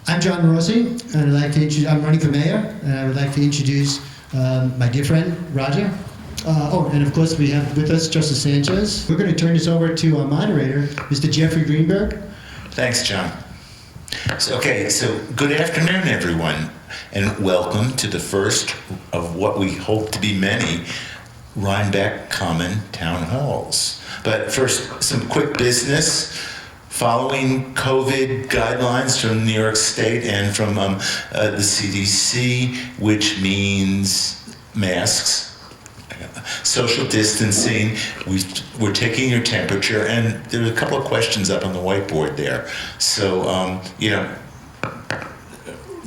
I'm John Rossi, and I'd like to introduce, I'm running for mayor, and I would like to introduce my dear friend, Roger. And of course we have with us Justice Sanchez. We're going to turn this over to our moderator, Mr. Jeffrey Greenberg. Thanks, John. So good afternoon, everyone, and welcome to the first of what we hope to be many Rhinebeck Common Town Halls. But first, some quick business. Following COVID guidelines from New York State and from the CDC, which means masks, social distancing, we're taking your temperature, and there's a couple of questions up on the whiteboard there. So,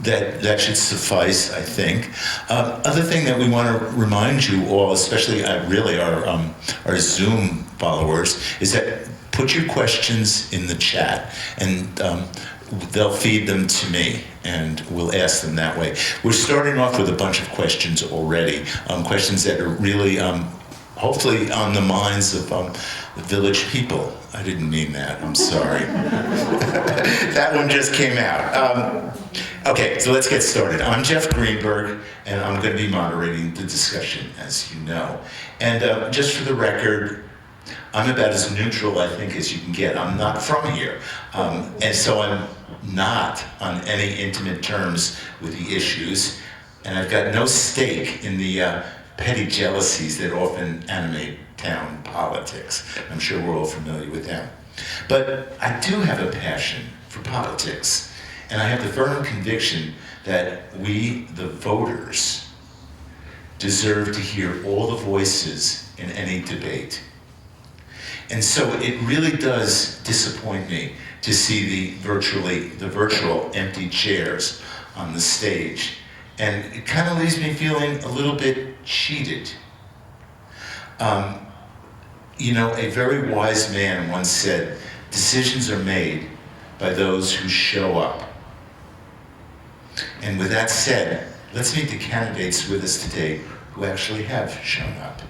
that should suffice, I think. Other thing that we want to remind you all, especially really our Zoom followers, is that put your questions in the chat, and they'll feed them to me, and we'll ask them that way. We're starting off with a bunch of questions already, questions that are really, hopefully, on the minds of the village people. I didn't mean that, I'm sorry. That one just came out. Okay, so let's get started. I'm Jeff Greenberg, and I'm going to be moderating the discussion, as you know. And just for the record, I'm about as neutral, I think, as you can get. I'm not from here, and so I'm not on any intimate terms with the issues, and I've got no stake in the petty jealousies that often animate town politics. I'm sure we're all familiar with them. But I do have a passion for politics, and I have the firm conviction that we, the voters, deserve to hear all the voices in any debate. And so it really does disappoint me to see the virtual empty chairs on the stage. And it kind of leaves me feeling a little bit cheated. A very wise man once said, decisions are made by those who show up. And with that said, let's meet the candidates with us today who actually have shown up.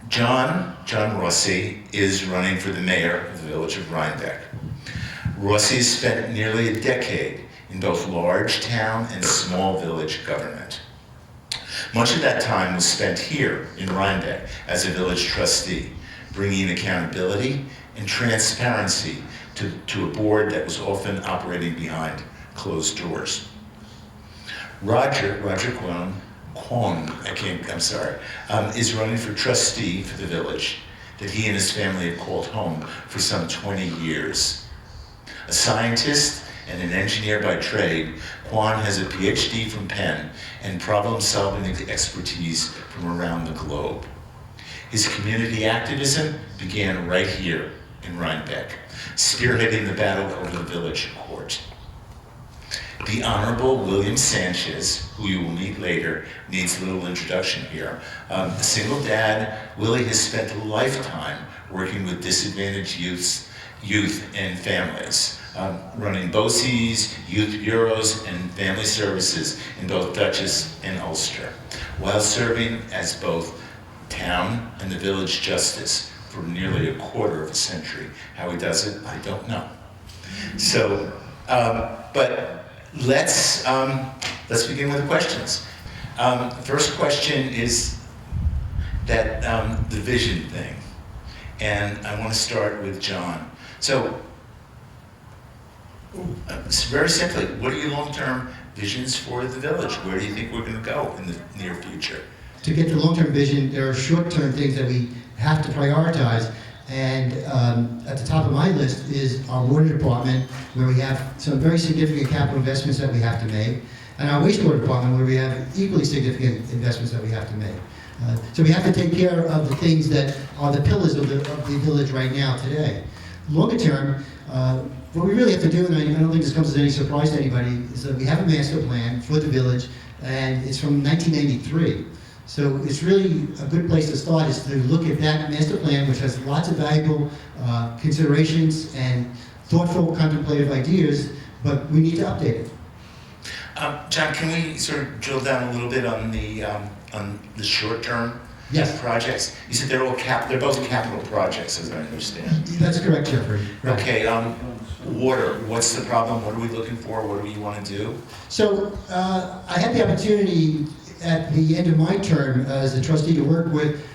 John Rossi is running for the mayor of the village of Rhinebeck. Rossi has spent nearly a decade in both large town and small village government. Much of that time was spent here in Rhinebeck as a village trustee, bringing accountability and transparency to a board that was often operating behind closed doors. Roger Quon, is running for trustee for the village that he and his family have called home for some 20 years. A scientist and an engineer by trade, Quon has a PhD from Penn and problem-solving expertise from around the globe. His community activism began right here in Rhinebeck, spearheading the battle over the village court. The Honorable William Sanchez, who you will meet later, needs little introduction here. A single dad, Willie has spent a lifetime working with disadvantaged youth and families, running BOCES, youth bureaus, and family services in both Dutchess and Ulster, while serving as both town and the village justice for nearly a quarter of a century. How he does it, I don't know. So, but let's begin with the questions. First question is that the vision thing, and I want to start with John. So, very simply, what are your long-term visions for the village? Where do you think we're going to go in the near future? To get the long-term vision, there are short-term things that we have to prioritize. And at the top of my list is our water department, where we have some very significant capital investments that we have to make, and our wastewater department, where we have equally significant investments that we have to make. So we have to take care of the things that are the pillars of the village right now today. Longer term, what we really have to do, and I don't think this comes as any surprise to anybody, is that we have a master plan for the village, and it's from 1993. So it's really a good place to start is to look at that master plan, which has lots of valuable considerations and thoughtful, contemplative ideas, but we need to update it. John, can we sort of drill down a little bit on the short term Yes. projects? You said they're both capital projects, as I understand. That's correct, Jeffrey. Right. Okay, water, what's the problem? What are we looking for? What do you want to do? So I had the opportunity at the end of my term as a trustee to work with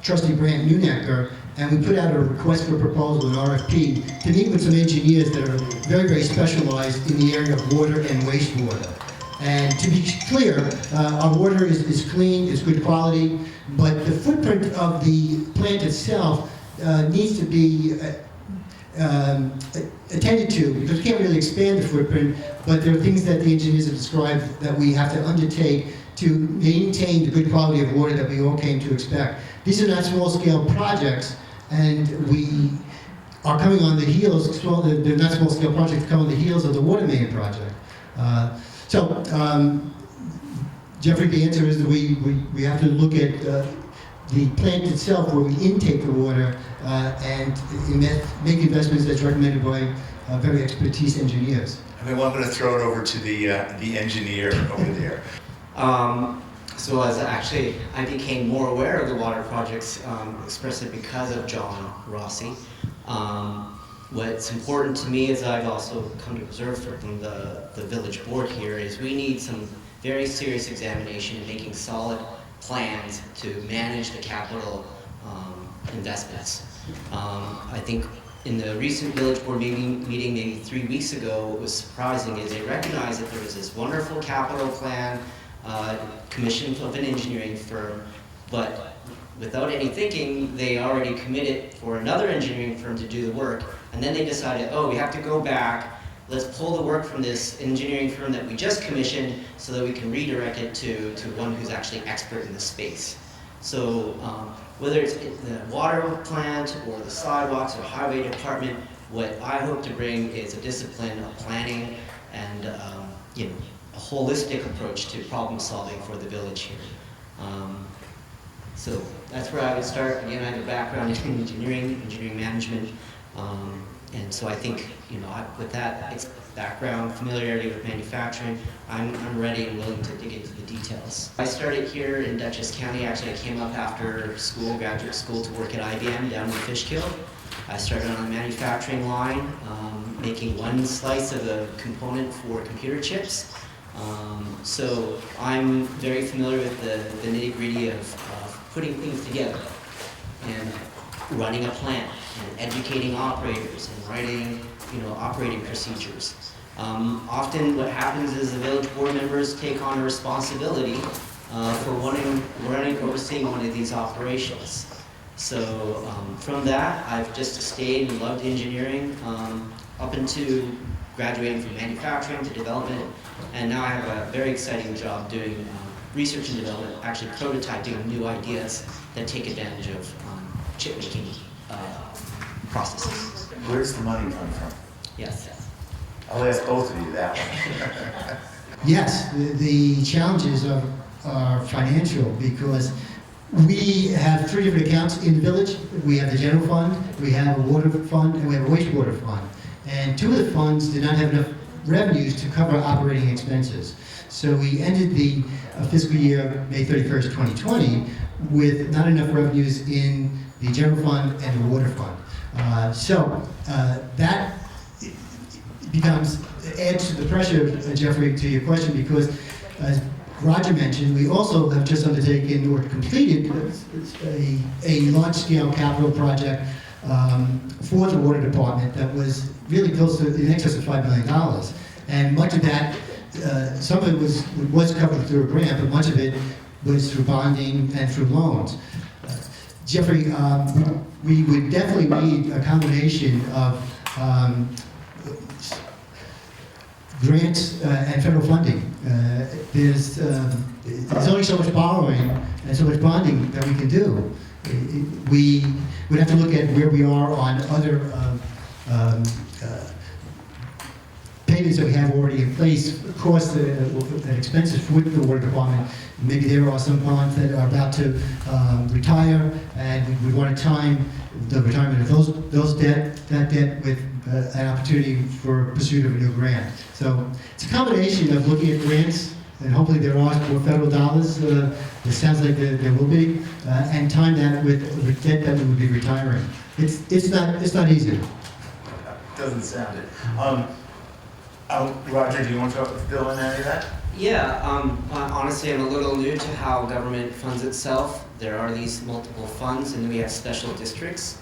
Trustee Brant Neunecker, and we put out a request for proposal, an RFP, to meet with some engineers that are very, very specialized in the area of water and wastewater. And to be clear, our water is clean, it's good quality, but the footprint of the plant itself needs to be attended to, because we can't really expand the footprint, but there are things that the engineers have described that we have to undertake to maintain the good quality of water that we all came to expect. These are not small-scale projects, and we are coming on the heels, they're not small-scale projects, come on the heels of the water main project. Jeffrey, the answer is that we have to look at the plant itself where we intake the water and make investments that's recommended by very expertise engineers. Okay, well, I'm going to throw it over to the engineer over there. So I became more aware of the water projects expressly because of John Rossi. What's important to me, as I've also come to observe from the village board here, is we need some very serious examination in making solid plans to manage the capital investments. I think in the recent village board meeting maybe 3 weeks ago, what was surprising is they recognized that there was this wonderful capital plan commissioned of an engineering firm, but without any thinking, they already committed for another engineering firm to do the work, and then they decided, oh, we have to go back, let's pull the work from this engineering firm that we just commissioned so that we can redirect it to one who's actually expert in the space. So whether it's the water plant or the sidewalks or highway department, what I hope to bring is a discipline of planning and a holistic approach to problem solving for the village here. So that's where I would start. Again, I have a background in engineering management, and so I think, with that background, familiarity with manufacturing, I'm ready and willing to dig into the details. I started here in Dutchess County. Actually, I came up after school, graduate school, to work at IBM down in Fishkill. I started on a manufacturing line, making one slice of a component for computer chips. So I'm very familiar with the nitty-gritty of putting things together and running a plant and educating operators and writing, operating procedures. Often what happens is the village board members take on a responsibility for overseeing one of these operations. So from that, I've just stayed and loved engineering up into graduating from manufacturing to development, and now I have a very exciting job doing research and development, actually prototyping new ideas that take advantage of chip making processes. Where's the money come from? Yes. I'll ask both of you that one. Yes, the challenges are financial, because we have 3 different accounts in the village. We have the general fund, we have a water fund, and we have a wastewater fund. And 2 of the funds did not have enough revenues to cover operating expenses. So we ended the fiscal year, May 31st, 2020, with not enough revenues in the general fund and the water fund. That adds to the pressure, Jeffrey, to your question, because as Roger mentioned, we also have just undertaken or completed a large-scale capital project for the water department that was really close to in excess of $5 million. And much of that, some of it was covered through a grant, but much of it was through bonding and through loans. Jeffrey, we would definitely need a combination of grants and federal funding. There's only so much borrowing and so much bonding that we can do. We would have to look at where we are on other payments that we have already in place, costs and expenses with the water department. Maybe there are some bonds that are about to retire, and we want to time the retirement of that debt with an opportunity for pursuit of a new grant. So it's a combination of looking at grants and hopefully there are more federal dollars, it sounds like there will be, and time that with debt that we would be retiring. It's not easy. Doesn't sound it. Roger, do you want to fill in any of that? Yeah, honestly, I'm a little new to how government funds itself. There are these multiple funds, and we have special districts.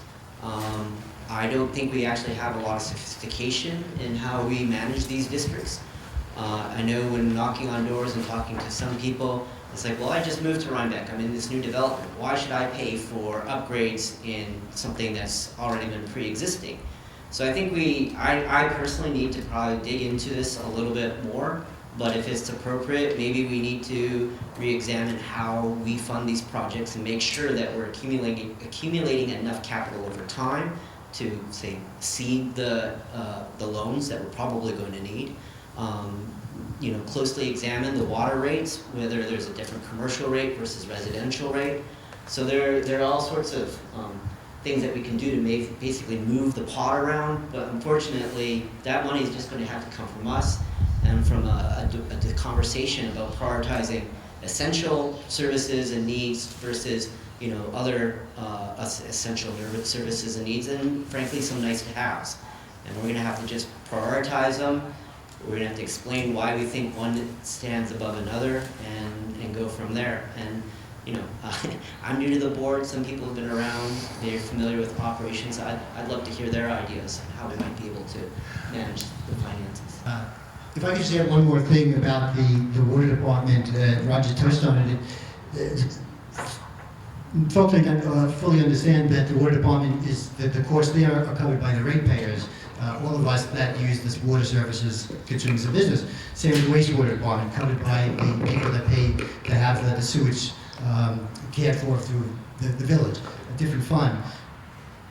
I don't think we actually have a lot of sophistication in how we manage these districts. I know when knocking on doors and talking to some people, it's like, well, I just moved to Rhinebeck. I'm in this new development. Why should I pay for upgrades in something that's already been pre-existing? So I think I personally need to probably dig into this a little bit more. But if it's appropriate, maybe we need to re-examine how we fund these projects and make sure that we're accumulating enough capital over time to, say, seed the loans that we're probably going to need. Closely examine the water rates, whether there's a different commercial rate versus residential rate. So there are all sorts of things that we can do to basically move the pot around. But unfortunately, that money is just going to have to come from us and from a conversation about prioritizing essential services and needs versus other essential services and needs, and frankly some nice to haves. And we're going to have to just prioritize them. We're going to have to explain why we think one stands above another, and go from there. And I'm new to the board. Some people have been around. They're familiar with operations. I'd love to hear their ideas on how we might be able to manage the finances. If I could just add one more thing about the water department, Roger touched on it. Folks fully understand that the water department is that the costs there are covered by the ratepayers. All of us that use this water services consumers of business. Same with the wastewater department, covered by the people that pay to have the sewage cared for through the village, a different fund.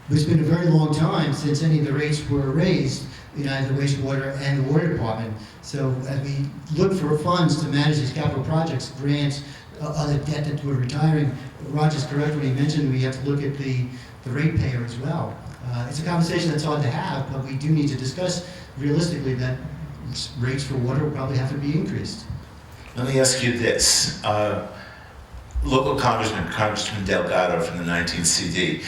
It's been a very long time since any of the rates were raised in either the wastewater and the water department. So as we look for funds to manage these capital projects, grants, other debt that we're retiring, Roger's correct when he mentioned we have to look at the ratepayer as well. It's a conversation that's hard to have, but we do need to discuss realistically that rates for water will probably have to be increased. Let me ask you this. Local Congressman Delgado from the 19th CD,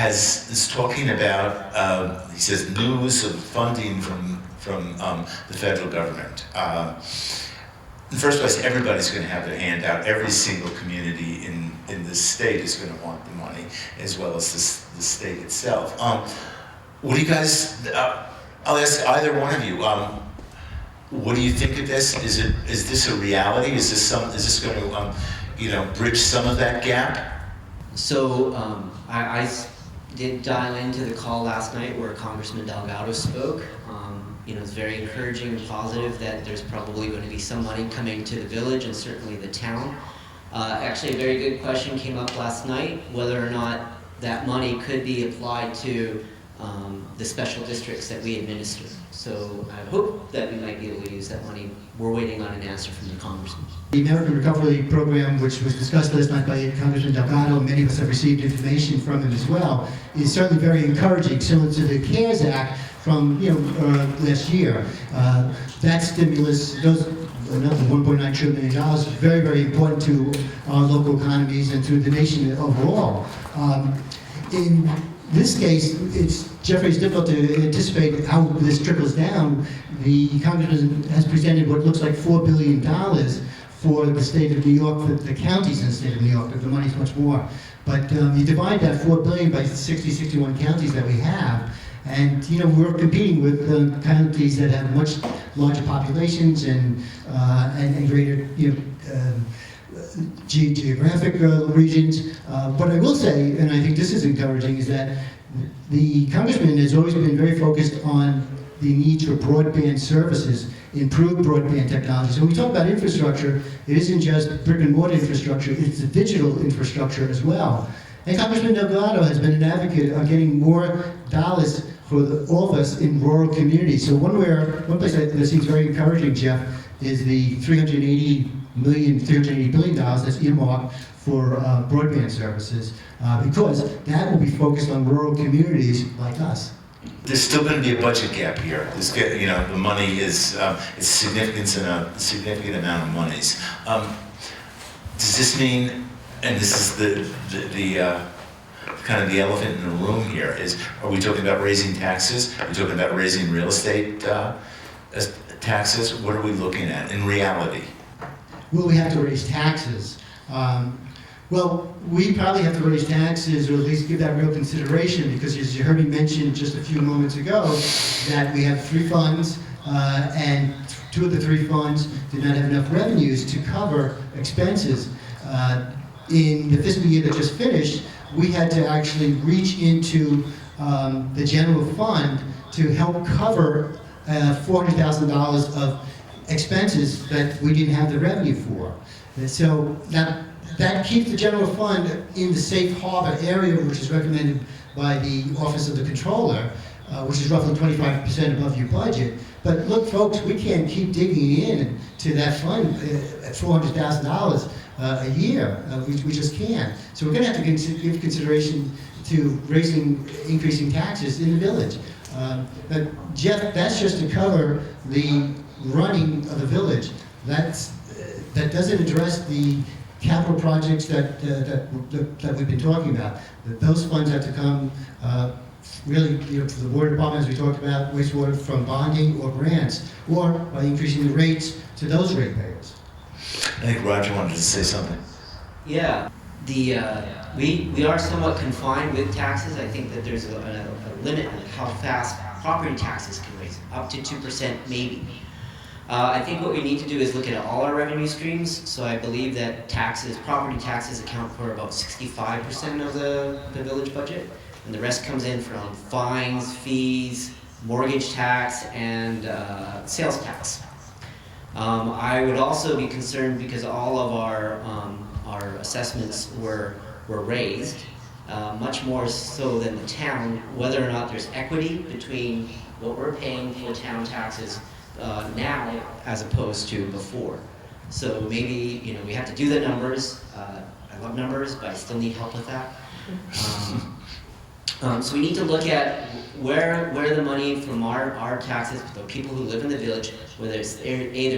is talking about, he says, news of funding from the federal government. In the first place, everybody's going to have their hand out. Every single community in this state is going to want the money, as well as the state itself. What do you guys, I'll ask either one of you, what do you think of this? Is this a reality? Is this going to bridge some of that gap? So I did dial into the call last night where Congressman Delgado spoke. It's very encouraging and positive that there's probably going to be some money coming to the village and certainly the town. Actually, a very good question came up last night, whether or not that money could be applied to the special districts that we administer. So I hope that we might be able to use that money. We're waiting on an answer from the congressman. The American Recovery Program, which was discussed last night by Congressman Delgado, many of us have received information from him as well, is certainly very encouraging, similar to the CARES Act from last year. That stimulus, those another $1.9 trillion, very, very important to our local economies and to the nation overall. In this case, it's Jeffrey's difficult to anticipate how this trickles down. The Congressman has presented what looks like $4 billion for the state of New York, for the counties in the state of New York, but the money's much more. But you divide that $4 billion by 61 counties that we have, and we're competing with counties that have much larger populations and greater geographic regions. What I will say, and I think this is encouraging, is that the Congressman has always been very focused on the needs for broadband services, improved broadband technology. So when we talk about infrastructure, it isn't just brick and mortar infrastructure, it's the digital infrastructure as well. And Congressman Delgado has been an advocate of getting more dollars for all of us in rural communities. So one place that seems very encouraging, Jeff, is the $380 billion that's earmarked for broadband services, because that will be focused on rural communities like us. There's still going to be a budget gap here. The money is it's significant amount of monies. Does this mean, and this is the kind of the elephant in the room here, are we talking about raising taxes? Are we talking about raising real estate taxes? What are we looking at in reality? Will we have to raise taxes? Well, we probably have to raise taxes, or at least give that real consideration, because as you heard me mention just a few moments ago, that we have 3 funds, and 2 of the 3 funds did not have enough revenues to cover expenses. In the fiscal year that just finished, we had to actually reach into the general fund to help cover $400,000 of expenses that we didn't have the revenue for. And so that keeps the general fund in the safe harbor area, which is recommended by the Office of the Controller, which is roughly 25% above your budget. But look, folks, we can't keep digging in to that fund at $400,000 a year. We just can't. So we're going to have to give consideration to increasing taxes in the village. But Jeff, that's just to cover the running of the village. That doesn't address the capital projects that we've been talking about. Those funds have to come really, to the water department, as we talked about, wastewater from bonding or grants, or by increasing the rates to those ratepayers. I think Roger wanted to say something. Yeah, we are somewhat confined with taxes. I think that there's a limit on how fast property taxes can raise, up to 2% maybe. I think what we need to do is look at all our revenue streams. So I believe that property taxes account for about 65% of the village budget, and the rest comes in from fines, fees, mortgage tax, and sales tax. I would also be concerned because all of our assessments were raised, much more so than the town, whether or not there's equity between what we're paying for town taxes now as opposed to before. So maybe, we have to do the numbers. I love numbers, but I still need help with that. So we need to look at where the money from our taxes, the people who live in the village, whether there's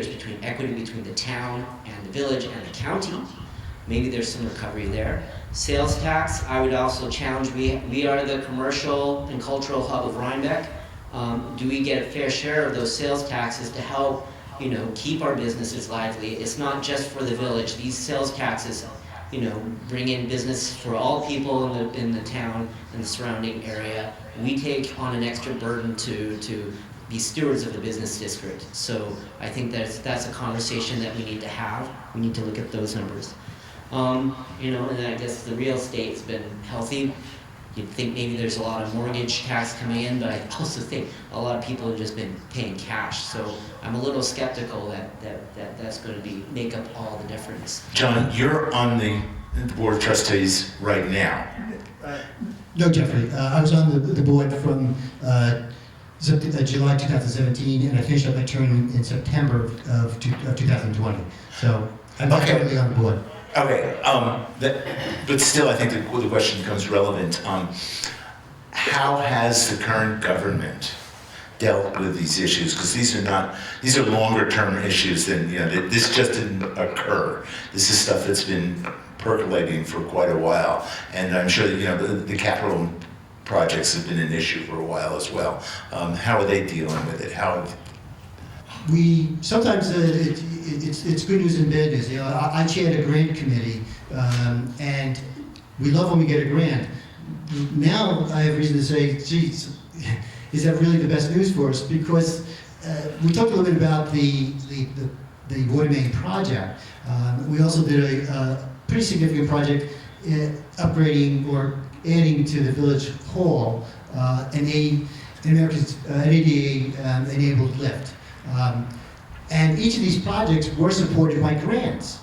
between equity between the town and the village and the county. Maybe there's some recovery there. Sales tax, I would also challenge, we are the commercial and cultural hub of Rhinebeck. Do we get a fair share of those sales taxes to help, keep our businesses lively? It's not just for the village. These sales taxes, bring in business for all people in the town and the surrounding area. We take on an extra burden to be stewards of the business district. So I think that's a conversation that we need to have. We need to look at those numbers. And then I guess the real estate's been healthy. You'd think maybe there's a lot of mortgage tax coming in, but I also think a lot of people have just been paying cash. So I'm a little skeptical that's going to make up all the difference. John, you're on the Board of Trustees right now. No, Jeffrey. I was on the board from July 2017, and I finished up my term in September of 2020. So I'm not currently on the board. Okay, but still, I think the question becomes relevant. How has the current government dealt with these issues? Because these are longer-term issues than, this just didn't occur. This is stuff that's been percolating for quite a while, and I'm sure that the capital projects have been an issue for a while as well. How are they dealing with it? Sometimes it's good news and bad news. I chaired a grant committee, and we love when we get a grant. Now I have reason to say, geez, is that really the best news for us? Because we talked a little bit about the water main project. We also did a pretty significant project upgrading or adding to the village hall an ADA-enabled lift. And each of these projects were supported by grants.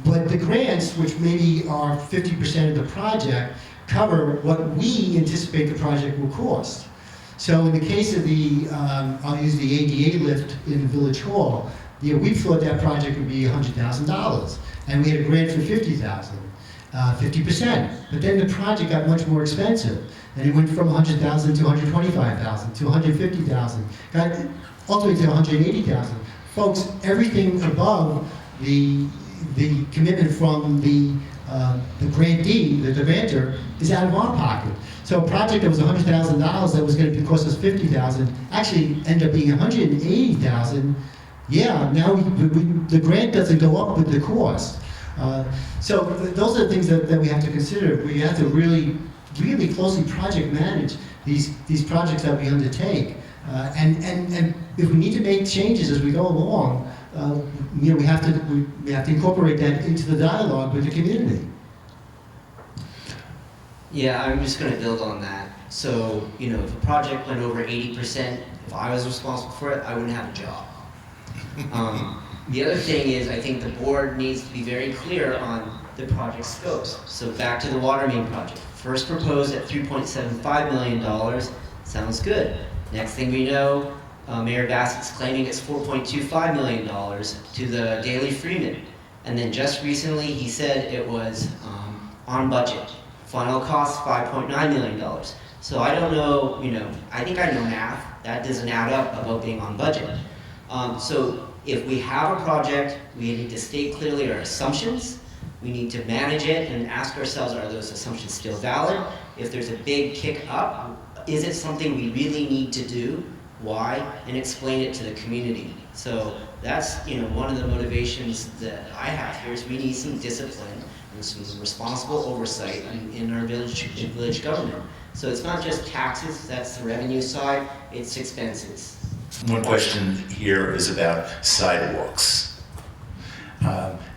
But the grants, which maybe are 50% of the project, cover what we anticipate the project will cost. So in the case of I'll use the ADA lift in the village hall, we thought that project would be $100,000, and we had a grant for $50,000, 50%. But then the project got much more expensive. And it went from 100,000 to 125,000 to 150,000, got ultimately to 180,000. Folks, everything above the commitment from the grantee, the grantor, is out of our pocket. So a project that was $100,000 that was going to cost us $50,000 actually ended up being $180,000. Yeah, now the grant doesn't go up with the cost. So those are the things that we have to consider. We have to really closely project manage these projects that we undertake. And if we need to make changes as we go along, we have to incorporate that into the dialogue with the community. Yeah, I'm just going to build on that. So, if a project went over 80%, if I was responsible for it, I wouldn't have a job. The other thing is, I think the board needs to be very clear on the project scopes. So back to the water main project. First proposed at $3.75 million. Sounds good. Next thing we know, Mayor Bassett's claiming it's $4.25 million to the Daily Freeman. And then just recently he said it was on budget. Final cost, $5.9 million. So I don't know, I think I know math. That doesn't add up about being on budget. So if we have a project, we need to state clearly our assumptions. We need to manage it and ask ourselves, are those assumptions still valid? If there's a big kick up, is it something we really need to do? Why? And explain it to the community. So that's one of the motivations that I have here is we need some discipline and some responsible oversight in our village government. So it's not just taxes, that's the revenue side, it's expenses. One question here is about sidewalks.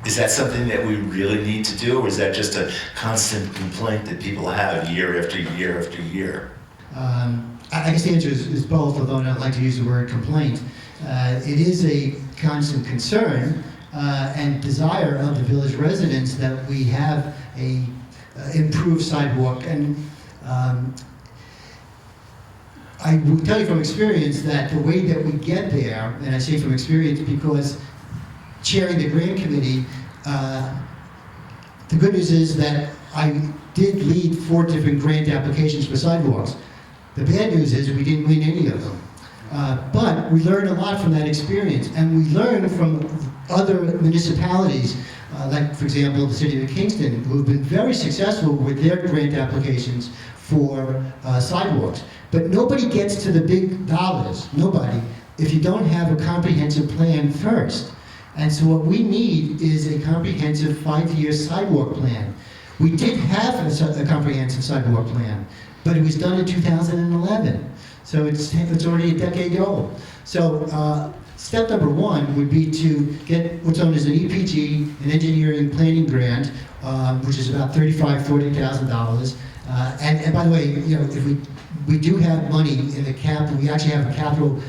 Is that something that we really need to do, or is that just a constant complaint that people have year after year after year? I guess the answer is both, although I don't like to use the word complaint. It is a constant concern and desire of the village residents that we have a improved sidewalk. And I will tell you from experience that the way that we get there, and I say from experience because chairing the grant committee, the good news is that I did lead 4 different grant applications for sidewalks. The bad news is we didn't win any of them. But we learned a lot from that experience, and we learned from other municipalities, like, for example, the city of Kingston, who have been very successful with their grant applications for sidewalks. But nobody gets to the big dollars, nobody, if you don't have a comprehensive plan first. And so what we need is a comprehensive 5-year sidewalk plan. We did have a comprehensive sidewalk plan, but it was done in 2011. So it's already a decade old. So step number 1 would be to get what's known as an EPG, an engineering planning grant, which is about $40,000. And by the way, if we do have money in the cap, we actually have a capital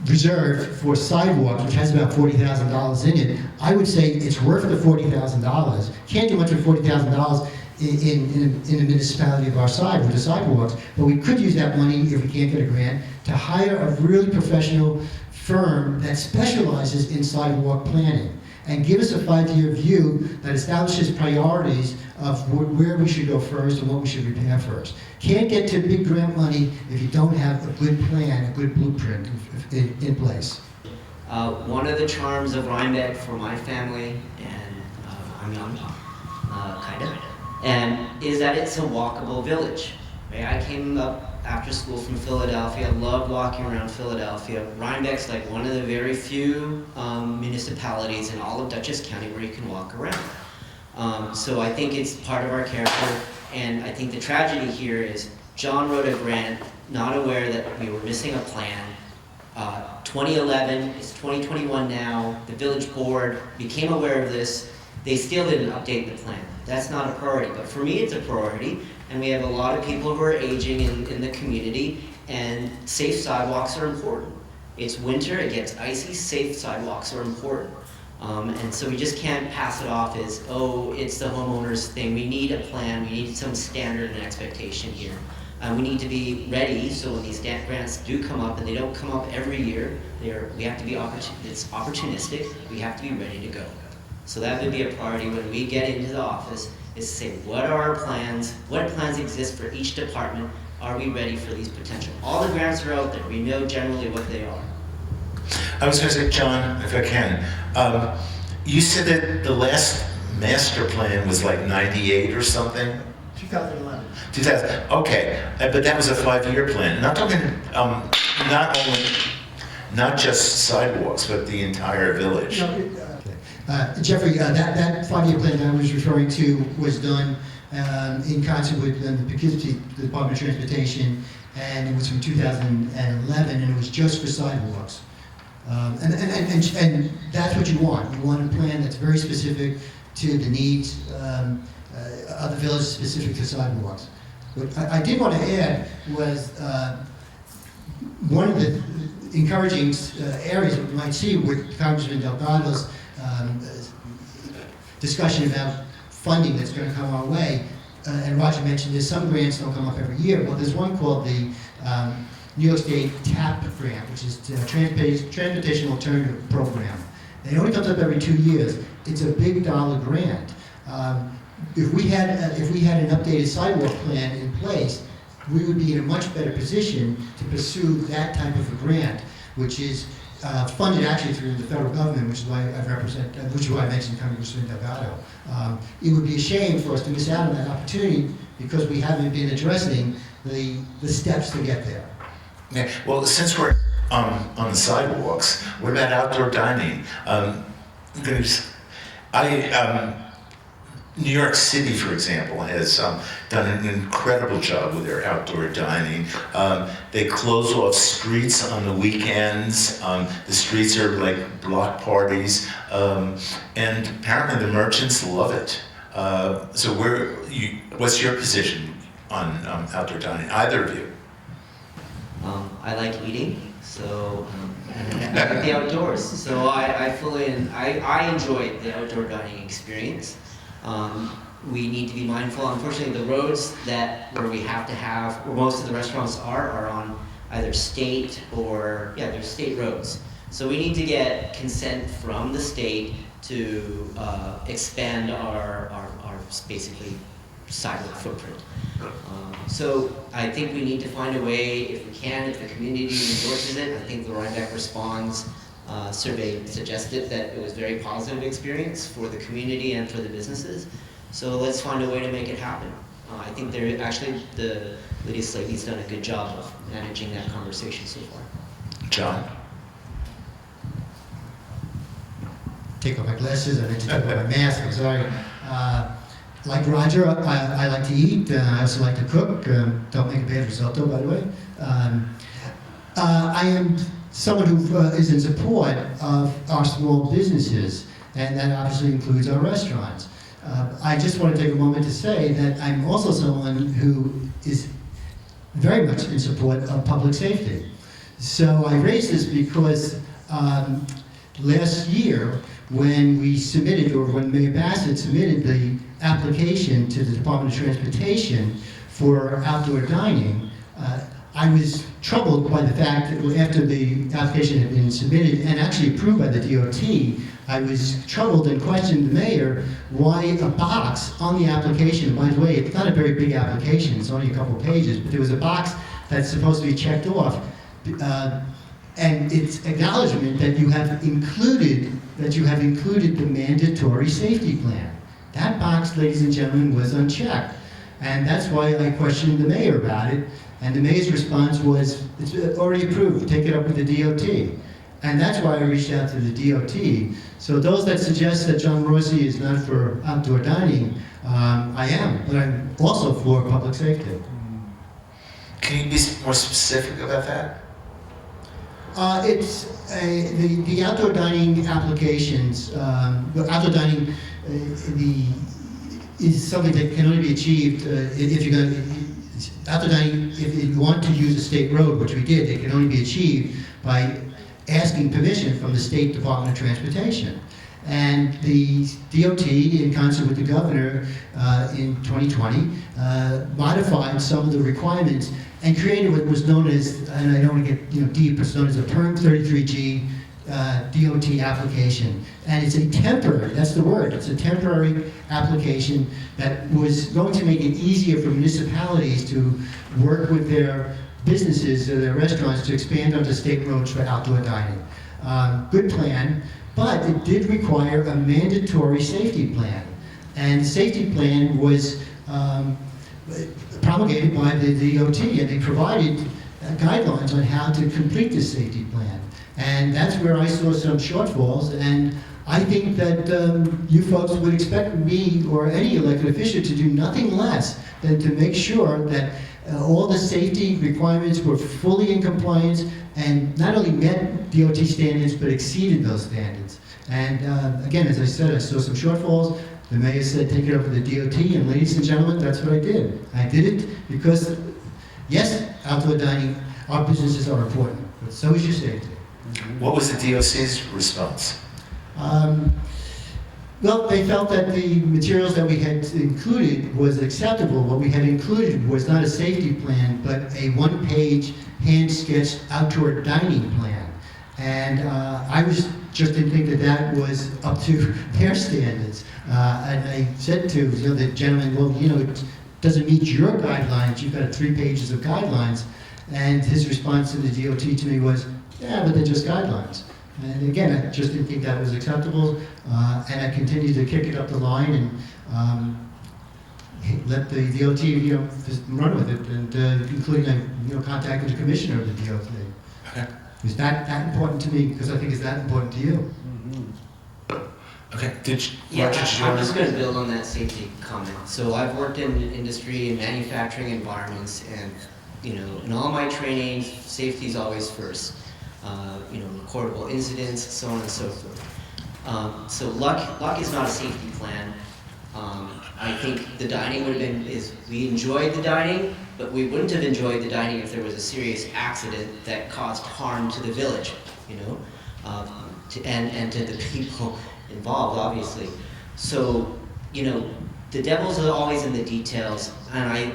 reserved for sidewalks, which has about $40,000 in it. I would say it's worth the $40,000. Can't do much with $40,000 in a municipality of our size with the sidewalks, but we could use that money, if we can't get a grant, to hire a really professional firm that specializes in sidewalk planning and give us a 5-year view that establishes priorities of where we should go first and what we should repair first. Can't get to big grant money if you don't have a good plan, a good blueprint in place. One of the charms of Rhinebeck for my family, and I'm young, kind of, and is that it's a walkable village. Right? I came up after school from Philadelphia, loved walking around Philadelphia. Rhinebeck's like one of the very few municipalities in all of Dutchess County where you can walk around. So I think it's part of our character, and I think the tragedy here is John wrote a grant, not aware that we were missing a plan. 2011, it's 2021 now, the village board became aware of this, they still didn't update the plan. That's not a priority, but for me it's a priority, and we have a lot of people who are aging in the community, and safe sidewalks are important. It's winter, it gets icy, safe sidewalks are important. And so we just can't pass it off as, oh, it's the homeowner's thing. We need a plan, we need some standard and expectation here. We need to be ready, so when these grants do come up, and they don't come up every year, we have to be it's opportunistic, we have to be ready to go. So that would be a priority when we get into the office, is to say, what are our plans? What plans exist for each department? Are we ready for these potential? All the grants are out there. We know generally what they are. I was going to say, John, if I can, you said that the last master plan was like 98 or something? 2011. 2000, okay, but that was a 5-year plan. Not talking, not just sidewalks, but the entire village. Jeffrey, that 5-year plan that I was referring to was done in concert with the Poughkeepsie Department of Transportation, and it was from 2011, and it was just for sidewalks. And that's what you want. You want a plan that's very specific to the needs of the village, specific to sidewalks. What I did want to add was one of the encouraging areas that we might see with Congressman Delgado's discussion about funding that's going to come our way. And Roger mentioned there's some grants don't come up every year. Well, there's one called the New York State TAP grant, which is the Transportation Alternative Program. It only comes up every 2 years. It's a big dollar grant. If we had an updated sidewalk plan in place, we would be in a much better position to pursue that type of a grant, which is funded actually through the federal government, which is why I mentioned Congressman Delgado. It would be a shame for us to miss out on that opportunity because we haven't been addressing the steps to get there. Yeah, well, since we're on the sidewalks, what about outdoor dining? New York City, for example, has done an incredible job with their outdoor dining. They close off streets on the weekends. The streets are like block parties, and apparently the merchants love it. So what's your position on outdoor dining, either of you? I like eating, so I like the outdoors. So I enjoy the outdoor dining experience. We need to be mindful. Unfortunately, the roads where we have to have, where most of the restaurants are on either state or, they're state roads. So we need to get consent from the state to expand our basically sidewalk footprint. So I think we need to find a way, if we can, if the community endorses it. I think the Rhinebeck Responds survey suggested that it was a very positive experience for the community and for the businesses. So let's find a way to make it happen. I think the Lydia Slavy's done a good job of managing that conversation so far. John? Take off my glasses, I meant to take off my mask, I'm sorry. Like Roger, I like to eat, I also like to cook. Don't make a bad risotto, by the way. I am someone who is in support of our small businesses, and that obviously includes our restaurants. I just want to take a moment to say that I'm also someone who is very much in support of public safety. So I raise this because last year, when we submitted, or when Mayor Bassett submitted the application to the Department of Transportation for outdoor dining, I was troubled by the fact that after the application had been submitted and actually approved by the DOT, I was troubled and questioned the mayor why a box on the application, by the way, it's not a very big application, it's only a couple of pages, but there was a box that's supposed to be checked off. And it's acknowledgement that you have included the mandatory safety plan. That box, ladies and gentlemen, was unchecked. And that's why I questioned the mayor about it. And the mayor's response was, it's already approved, take it up with the DOT. And that's why I reached out to the DOT. So those that suggest that John Rossi is not for outdoor dining, I am, but I'm also for public safety. Can you be more specific about that? The outdoor dining applications, outdoor dining is something that can only be achieved if you're going to, outdoor dining, if you want to use a state road, which we did, it can only be achieved by asking permission from the State Department of Transportation. And the DOT, in concert with the governor in 2020, modified some of the requirements and created what was known as, and I don't want to get deep, it's known as a PERM 33G DOT application. And it's a temporary, that's the word, it's a temporary application that was going to make it easier for municipalities to work with their businesses or their restaurants to expand onto state roads for outdoor dining. Good plan, but it did require a mandatory safety plan. And the safety plan was promulgated by the DOT, and they provided guidelines on how to complete this safety plan. And that's where I saw some shortfalls, and I think that you folks would expect me or any elected official to do nothing less than to make sure that all the safety requirements were fully in compliance and not only met DOT standards, but exceeded those standards. And again, as I said, I saw some shortfalls. The mayor said, take it up with the DOT, and ladies and gentlemen, that's what I did. I did it because, yes, outdoor dining, our businesses are important, but so is your safety. What was the DOC's response? Well, they felt that the materials that we had included was acceptable. What we had included was not a safety plan, but a one-page, hand-sketched outdoor dining plan. And I just didn't think that that was up to their standards. And I said to the gentleman, well, it doesn't meet your guidelines. You've got 3 pages of guidelines. And his response to the DOT to me was, yeah, but they're just guidelines. And again, I just didn't think that was acceptable. And I continued to kick it up the line and let the DOT, just run with it, and including, contacting the commissioner of the DOT. Okay. Is that important to me? Because I think it's that important to you. Okay. Yeah, Roger, did you I'm want just to- going to build on that safety comment. So I've worked in industry and manufacturing environments, and in all my trainings, safety is always first. Recordable incidents, so on and so forth. So luck is not a safety plan. I think the dining would have been, we enjoyed the dining, but we wouldn't have enjoyed the dining if there was a serious accident that caused harm to the village, and to the people involved, obviously. So, the devil's always in the details, and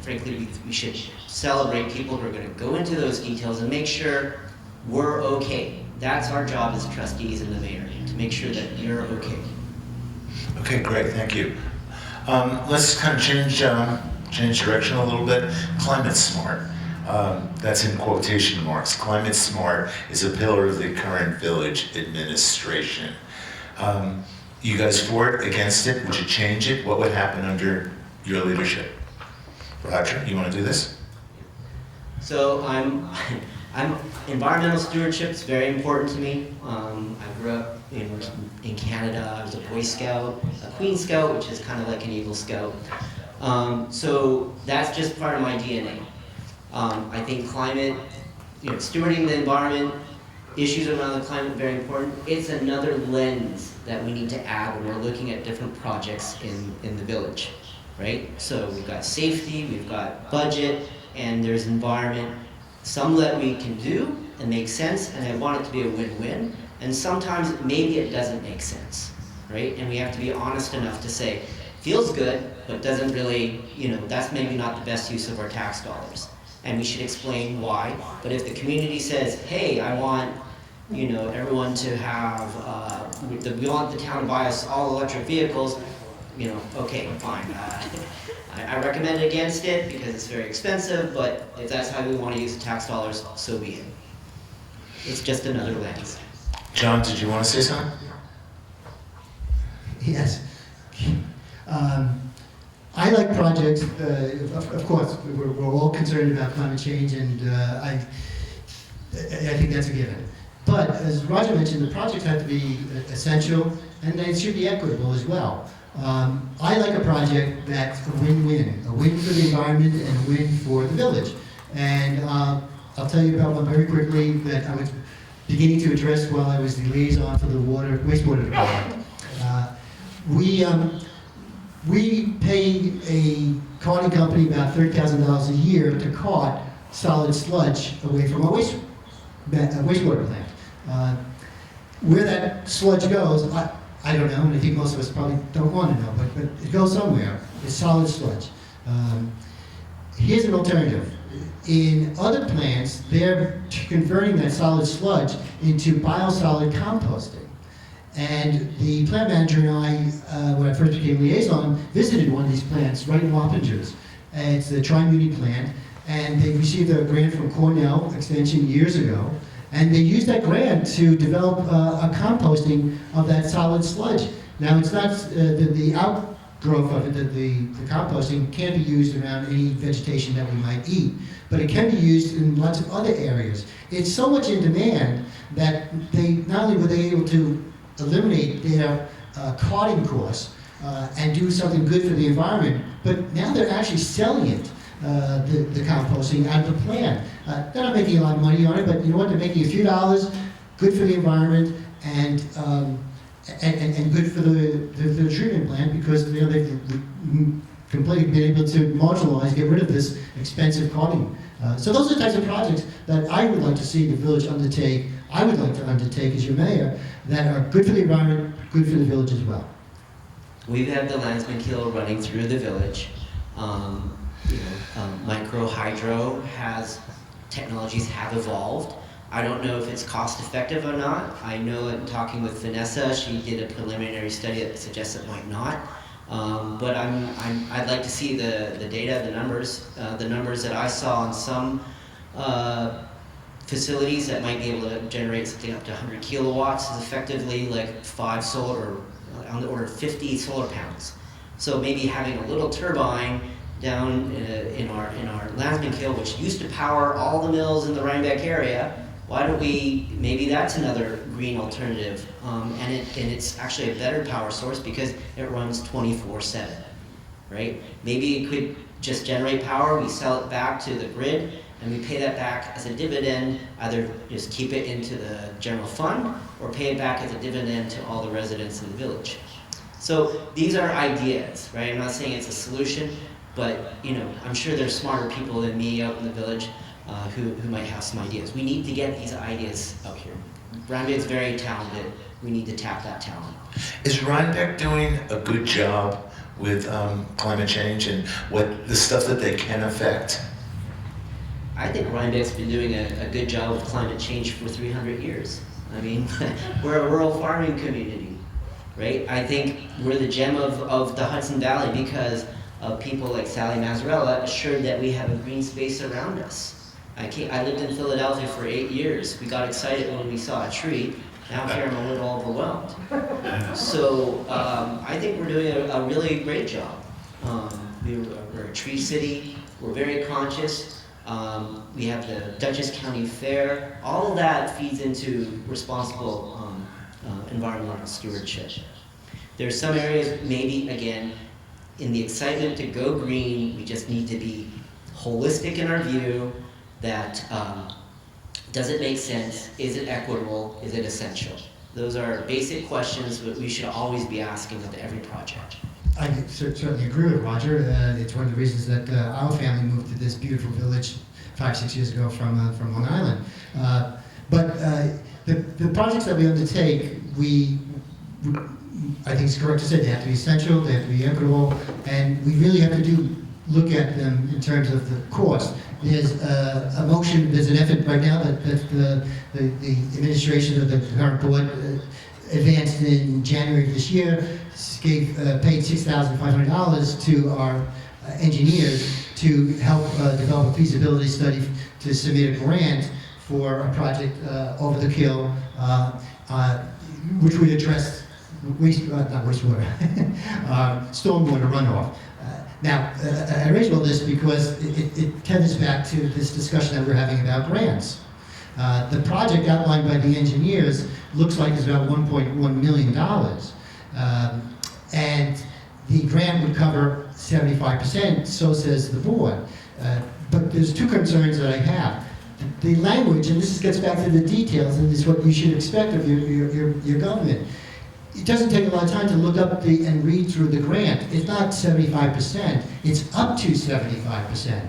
frankly, we should celebrate people who are going to go into those details and make sure we're okay. That's our job as trustees and the mayor, to make sure that you're okay. Okay, great, thank you. Let's kind of change direction a little bit. Climate smart. That's in quotation marks. Climate smart is a pillar of the current village administration. You guys for it, against it? Would you change it? What would happen under your leadership? Roger, you want to do this? So I'm environmental stewardship is very important to me. I grew up in Canada. I was a Boy Scout, a Queen Scout, which is kind of like an Eagle Scout. So that's just part of my DNA. I think climate, stewarding the environment, issues around the climate, very important. It's another lens that we need to add when we're looking at different projects in the village, right? So we've got safety, we've got budget, and there's environment. Some that we can do and make sense, and I want it to be a win-win. And sometimes maybe it doesn't make sense, right? And we have to be honest enough to say, feels good, but doesn't really, that's maybe not the best use of our tax dollars. And we should explain why. But if the community says, hey, I want, everyone to have, we want the town to buy us all electric vehicles, okay, fine. I recommend against it because it's very expensive, but if that's how we want to use the tax dollars, so be it. It's just another lens. John, did you want to say something? Yes. I like projects, of course, we're all concerned about climate change, and I think that's a given. But as Roger mentioned, the projects have to be essential, and they should be equitable as well. I like a project that's a win-win, a win for the environment and a win for the village. And I'll tell you about one very quickly that I was beginning to address while I was the liaison for the wastewater department. We pay a carting company about $30,000 a year to cart solid sludge away from our wastewater plant. Where that sludge goes, I don't know, and I think most of us probably don't want to know, but it goes somewhere. It's solid sludge. Here's an alternative. In other plants, they're converting that solid sludge into biosolid composting. And the plant manager and I, when I first became liaison, visited one of these plants right in Wappingers. It's the Tri-Muni plant, and they received a grant from Cornell Extension years ago, and they used that grant to develop a composting of that solid sludge. Now, it's not the outgrowth of it, the composting can't be used around any vegetation that we might eat, but it can be used in lots of other areas. It's so much in demand that they not only were they able to eliminate their carting costs and do something good for the environment, but now they're actually selling it, the composting out of the plant. They're not making a lot of money on it, but you know what? They're making a few dollars, good for the environment, and good for the treatment plant, because you know they've completely been able to marginalize, get rid of this expensive carting. So those are the types of projects that I would like to see the village undertake. I would like to undertake as your mayor, that are good for the environment, good for the village as well. We've had the Landsman Kill running through the village. Micro hydro technologies have evolved. I don't know if it's cost effective or not. I know in talking with Vanessa, she did a preliminary study that suggests it might not. But I'd like to see the data, the numbers that I saw on some facilities that might be able to generate something up to 100 kilowatts is effectively like 5 solar, or on the order of 50 solar panels. So maybe having a little turbine down in our Landsman Kill, which used to power all the mills in the Rhinebeck area, why don't we, maybe that's another green alternative. And it's actually a better power source because it runs 24/7, right? Maybe it could just generate power, we sell it back to the grid, and we pay that back as a dividend, either just keep it into the general fund or pay it back as a dividend to all the residents in the village. So these are ideas, right? I'm not saying it's a solution, but I'm sure there's smarter people than me out in the village who might have some ideas. We need to get these ideas out here. Rhinebeck's very talented. We need to tap that talent. Is Rhinebeck doing a good job with climate change and what the stuff that they can affect? I think Rhinebeck's been doing a good job with climate change for 300 years. I mean, we're a rural farming community, right? I think we're the gem of the Hudson Valley because of people like Sally Mazzarella assured that we have a green space around us. I lived in Philadelphia for 8 years. We got excited when we saw a tree. Now here I'm a little overwhelmed. So I think we're doing a really great job. We're a tree city. We're very conscious. We have the Dutchess County Fair. All of that feeds into responsible environmental stewardship. There's some areas, maybe, again, in the excitement to go green, we just need to be holistic in our view that does it make sense? Is it equitable? Is it essential? Those are basic questions that we should always be asking of every project. I certainly agree with Roger. It's one of the reasons that our family moved to this beautiful village 5-6 years ago from Long Island. But the projects that we undertake, I think it's correct to say they have to be essential, they have to be equitable, and we really have to look at them in terms of the cost. There's a motion, there's an effort right now that the administration of the current board advanced in January of this year, paid $6,500 to our engineers to help develop a feasibility study to submit a grant for a project over the Kill, which would address stormwater runoff. Now, I raise all this because it tethers back to this discussion that we're having about grants. The project outlined by the engineers looks like it's about $1.1 million. And the grant would cover 75%, so says the board. But there's two concerns that I have. The language, and this gets back to the details, and this is what you should expect of your government. It doesn't take a lot of time to look up and read through the grant. It's not 75%, it's up to 75%.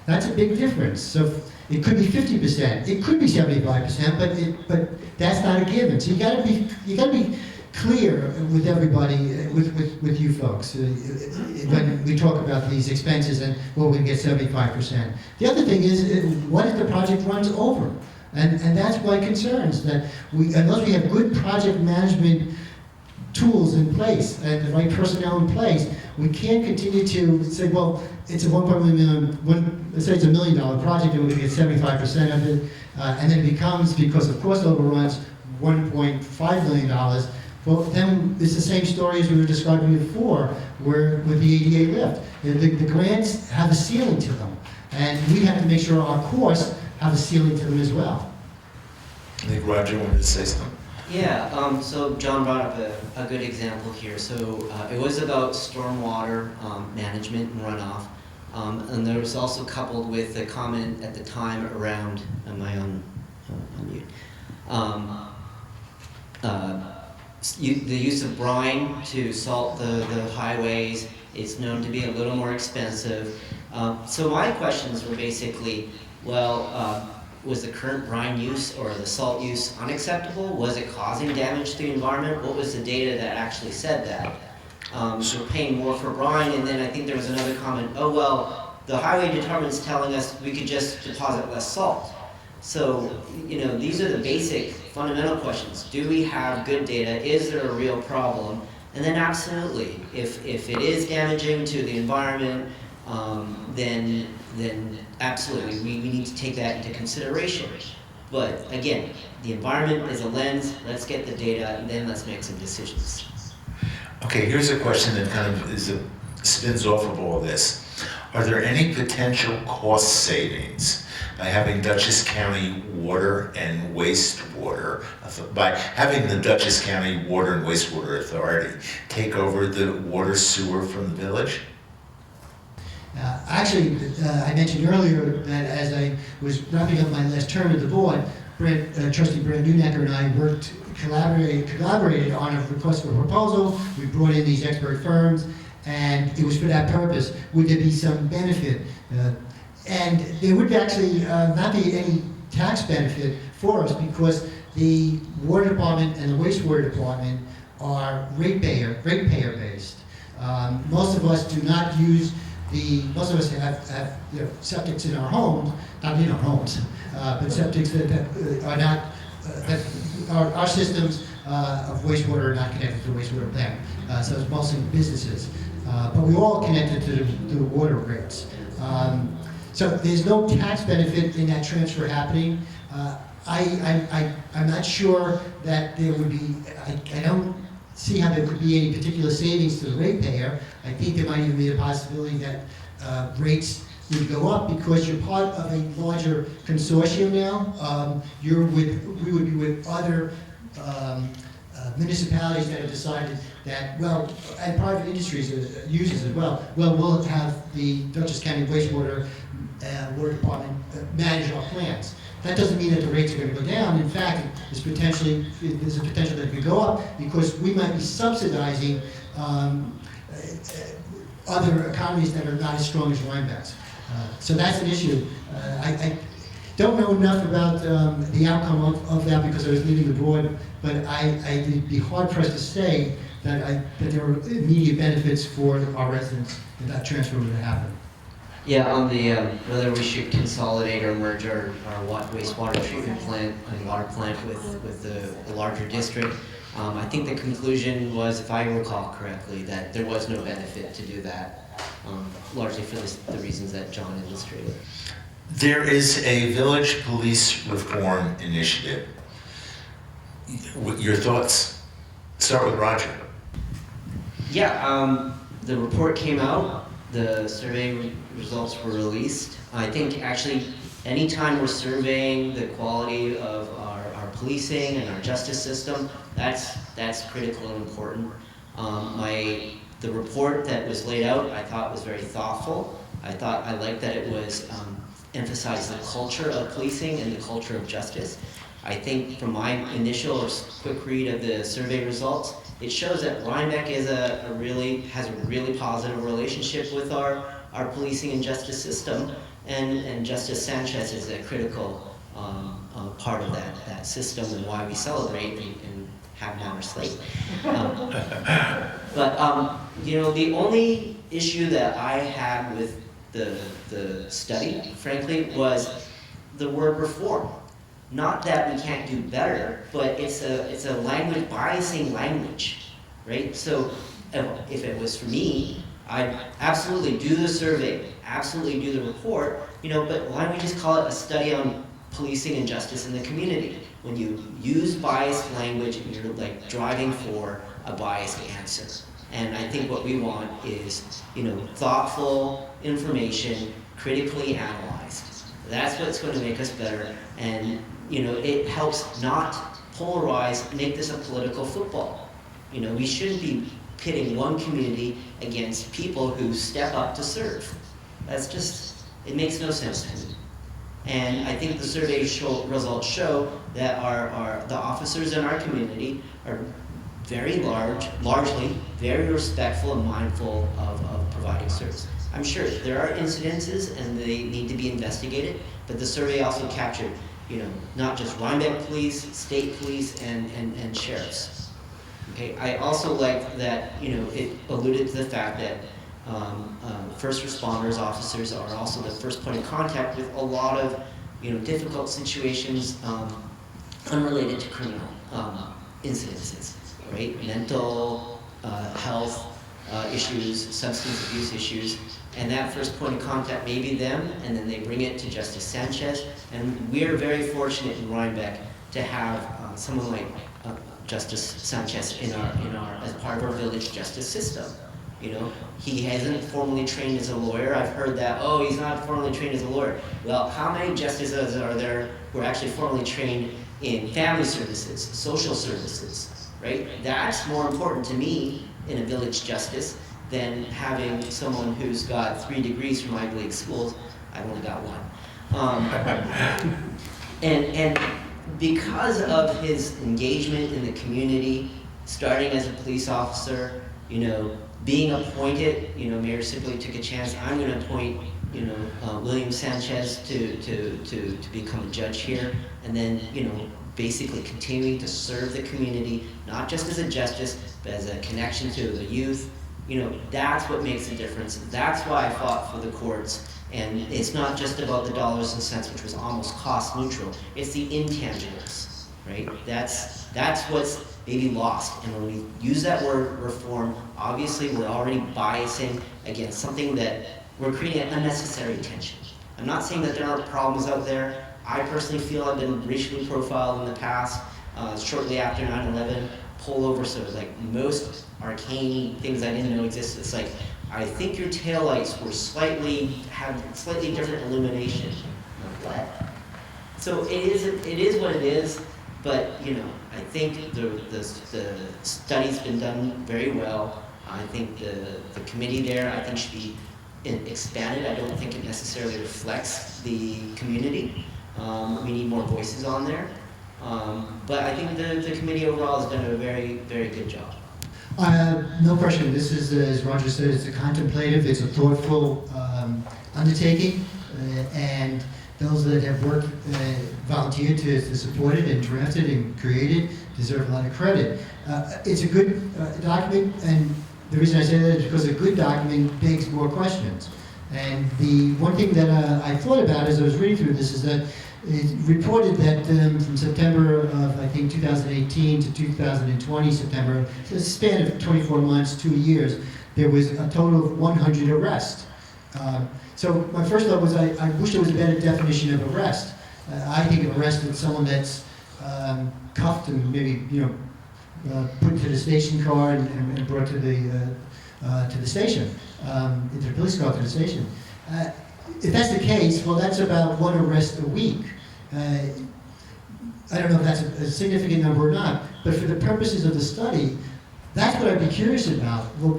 That's a big difference. So it could be 50%, it could be 75%, but that's not a given. So you gotta be clear with everybody, with you folks, when we talk about these expenses and, well, we can get 75%. The other thing is, what if the project runs over? And that's my concerns, that unless we have good project management tools in place and the right personnel in place, we can't continue to say, well, it's a let's say it's $1 million project and we're going to get 75% of it, and then it becomes, because of cost overruns, $1.5 million. Well, then it's the same story as we were describing before, where with the ADA lift. The grants have a ceiling to them, and we have to make sure our costs have a ceiling to them as well. I think Roger wanted to say something. Yeah, so John brought up a good example here. So it was about stormwater management and runoff. And there was also coupled with a comment at the time around, am I on mute? The use of brine to salt the highways is known to be a little more expensive. So my questions were basically, well, was the current brine use or the salt use unacceptable? Was it causing damage to the environment? What was the data that actually said that? So we're paying more for brine, and then I think there was another comment, oh well, the highway department's telling us we could just deposit less salt. So, these are the basic fundamental questions. Do we have good data? Is there a real problem? And then absolutely, if it is damaging to the environment, then absolutely, we need to take that into consideration. But again, the environment is a lens, let's get the data, and then let's make some decisions. Okay, here's a question that kind of spins off of all this. Are there any potential cost savings by having Dutchess County Water and Wastewater, by having the Dutchess County Water and Wastewater Authority take over the water sewer from the village? Actually, I mentioned earlier that as I was wrapping up my last term at the board, Trustee Brad Newnecker and I collaborated on a request for a proposal. We brought in these expert firms, and it was for that purpose. Would there be some benefit? And there would actually not be any tax benefit for us, because the water department and the wastewater department are ratepayer based. Most of us do not use most of us have septics in our homes, not in our homes, but septics that are not, our systems of wastewater are not connected to the wastewater plant. So it's mostly businesses. But we're all connected to the water rates. So there's no tax benefit in that transfer happening. I'm not sure that there would be, I don't see how there could be any particular savings to the ratepayer. I think there might even be a possibility that rates would go up because you're part of a larger consortium now. We would be with other municipalities that have decided that, well, and private industries users as well, we'll have the Dutchess County Wastewater Water Department manage our plants. That doesn't mean that the rates are going to go down. In fact, there's a potential that it could go up because we might be subsidizing other economies that are not as strong as Rhinebeck's. So that's an issue. I don't know enough about the outcome of that because I was leading the board, but I'd be hard pressed to say that there are immediate benefits for our residents if that transfer were to happen. Yeah, on the whether we should consolidate or merge our wastewater treatment plant and water plant with the larger district, I think the conclusion was, if I recall correctly, that there was no benefit to do that, largely for the reasons that John illustrated. There is a village police reform initiative. Your thoughts? Start with Roger. Yeah, the report came out. The survey results were released. I think actually anytime we're surveying the quality of our policing and our justice system, that's critical and important. The report that was laid out, I thought was very thoughtful. I liked that it was emphasized the culture of policing and the culture of justice. I think from my initial or quick read of the survey results, it shows that Rhinebeck has a really positive relationship with our policing and justice system, and Justice Sanchez is a critical part of that system and why we celebrate and have now or slate. But you know, the only issue that I had with the study, frankly, was the word reform. Not that we can't do better, but it's a language, biasing language, right? So if it was for me, I'd absolutely do the survey, absolutely do the report, you know, but why don't we just call it a study on policing and justice in the community? When you use biased language, you're like driving for a biased answer. And I think what we want is, you know, thoughtful information, critically analyzed. That's what's going to make us better. And, you know, it helps not polarize, make this a political football. You know, we shouldn't be pitting one community against people who step up to serve. That's just, it makes no sense to me. And I think the survey results show that the officers in our community are very largely very respectful and mindful of providing service. I'm sure there are incidences and they need to be investigated, but the survey also captured, you know, not just Rhinebeck police, state police, and sheriffs. Okay, I also like that, you know, it alluded to the fact that first responders, officers are also the first point of contact with a lot of, you know, difficult situations unrelated to criminal incidences, right? Mental health issues, substance abuse issues, and that first point of contact may be them, and then they bring it to Justice Sanchez. And we're very fortunate in Rhinebeck to have someone like Justice Sanchez in our as part of our village justice system. You know, he hasn't formally trained as a lawyer. I've heard that, oh, he's not formally trained as a lawyer. Well, how many justices are there who are actually formally trained in family services, social services, right? That's more important to me in a village justice than having someone who's got 3 degrees from Ivy League schools. I've only got 1. And because of his engagement in the community, starting as a police officer, you know, being appointed, you know, Mayor simply took a chance. I'm going to appoint, you know, William Sanchez to become a judge here, and then, you know, basically continuing to serve the community, not just as a justice, but as a connection to the youth. You know, that's what makes a difference. That's why I fought for the courts. And it's not just about the dollars and cents, which was almost cost neutral. It's the intangibles, right? That's what's maybe lost. And when we use that word reform, obviously we're already biasing against something that we're creating an unnecessary tension. I'm not saying that there aren't problems out there. I personally feel I've been racially profiled in the past, shortly after 9/11, pullover, so like most arcane things I didn't know existed. It's like, I think your taillights had slightly different illumination. What? So it is what it is, but you know, I think the study's been done very well. I think the committee there, I think, should be expanded. I don't think it necessarily reflects the community. We need more voices on there. But I think the committee overall has done a very, very good job. No question. This is, as Roger said, it's a contemplative, it's a thoughtful undertaking, and those that have worked, volunteered to support it and drafted and created deserve a lot of credit. It's a good document, and the reason I say that is because a good document begs more questions. And the one thing that I thought about as I was reading through this is that it reported that from September of, I think, 2018 to 2020 September, so a span of 24 months, 2 years, there was a total of 100 arrests. So my first thought was I wish there was a better definition of arrest. I think of arrest as someone that's cuffed and maybe, you know, put into the station car and brought to the station, into the police car to the station. If that's the case, well, that's about 1 arrest a week. I don't know if that's a significant number or not, but for the purposes of the study, that's what I'd be curious about. Well,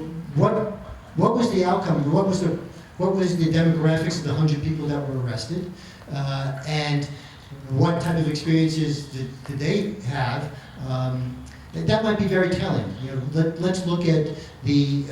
what was the outcome? What was the demographics of the 100 people that were arrested, and what type of experiences did they have? That might be very telling. Let's look at the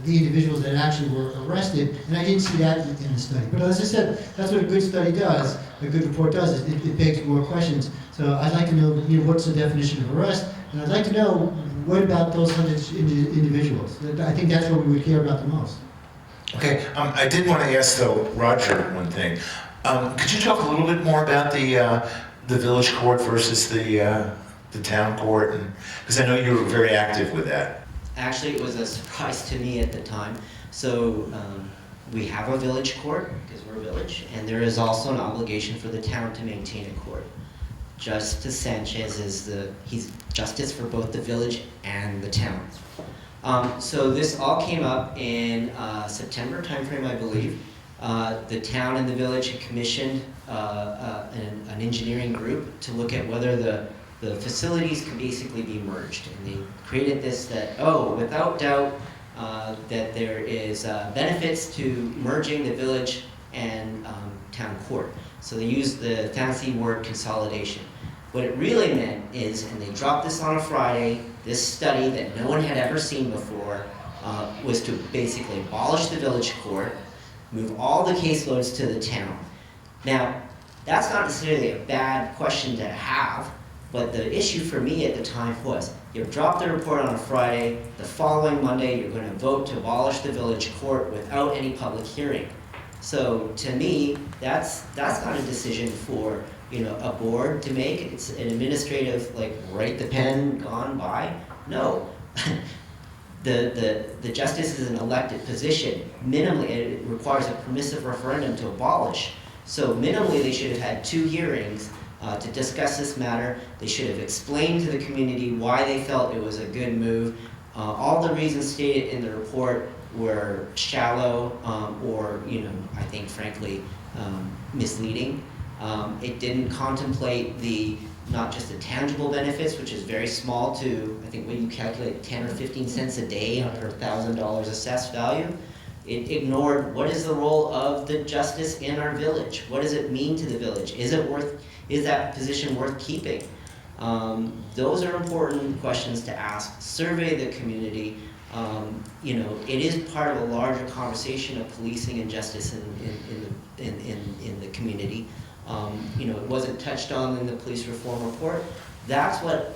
individuals that actually were arrested, and I didn't see that in the study. But as I said, that's what a good study does, a good report does, is it begs more questions. So I'd like to know, what's the definition of arrest, and I'd like to know, what about those 100 individuals? I think that's what we would care about the most. Okay, I did want to ask though, Roger, one thing. Could you talk a little bit more about the village court versus the town court? Because I know you were very active with that. Actually, it was a surprise to me at the time. So we have a village court because we're a village, and there is also an obligation for the town to maintain a court. Justice Sanchez he's justice for both the village and the town. So this all came up in September timeframe, I believe. The town and the village had commissioned an engineering group to look at whether the facilities could basically be merged. And they created this without doubt, that there is benefits to merging the village and town court. So they used the fancy word consolidation. What it really meant is, and they dropped this on a Friday, this study that no one had ever seen before, was to basically abolish the village court, move all the caseloads to the town. Now, that's not necessarily a bad question to have, but the issue for me at the time was, you've dropped the report on a Friday, the following Monday you're going to vote to abolish the village court without any public hearing. So to me, that's not a decision for a board to make. It's an administrative, write the pen, gone by. No. The justice is an elected position. Minimally, it requires a permissive referendum to abolish. So minimally, they should have had 2 hearings to discuss this matter. They should have explained to the community why they felt it was a good move. All the reasons stated in the report were shallow or, I think, frankly, misleading. It didn't contemplate not just the tangible benefits, which is very small to, I think, when you calculate 10 or 15 cents a day per $1,000 assessed value. It ignored what is the role of the justice in our village? What does it mean to the village? Is that position worth keeping? Those are important questions to ask. Survey the community. It is part of a larger conversation of policing and justice in the community. It wasn't touched on in the police reform report. That's what,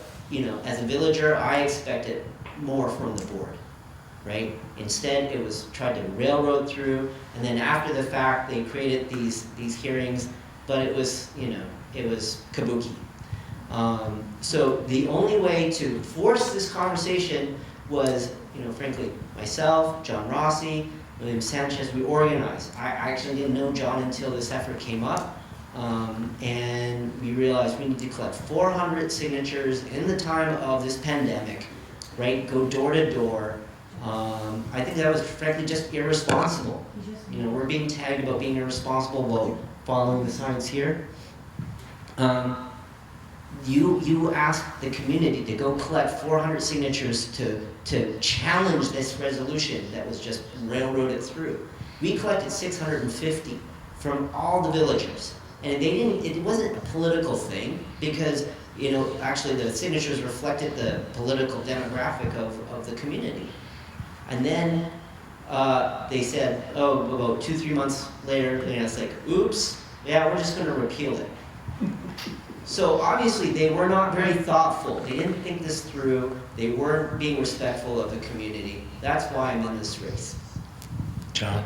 as a villager, I expected more from the board, right? Instead, it was tried to railroad through, and then after the fact, they created these hearings, but it was, it was kabuki. So the only way to force this conversation was, frankly, myself, John Rossi, William Sanchez, we organized. I actually didn't know John until this effort came up. And we realized we need to collect 400 signatures in the time of this pandemic, right? Go door to door. I think that was frankly just irresponsible. We're being tagged about being irresponsible while following the science here. You asked the community to go collect 400 signatures to challenge this resolution that was just railroaded through. We collected 650 from all the villagers. And it wasn't a political thing because, actually the signatures reflected the political demographic of the community. And then they said, about 2-3 months later, it's like, oops, yeah, we're just going to repeal it. So obviously they were not very thoughtful. They didn't think this through. They weren't being respectful of the community. That's why I'm in this race. John?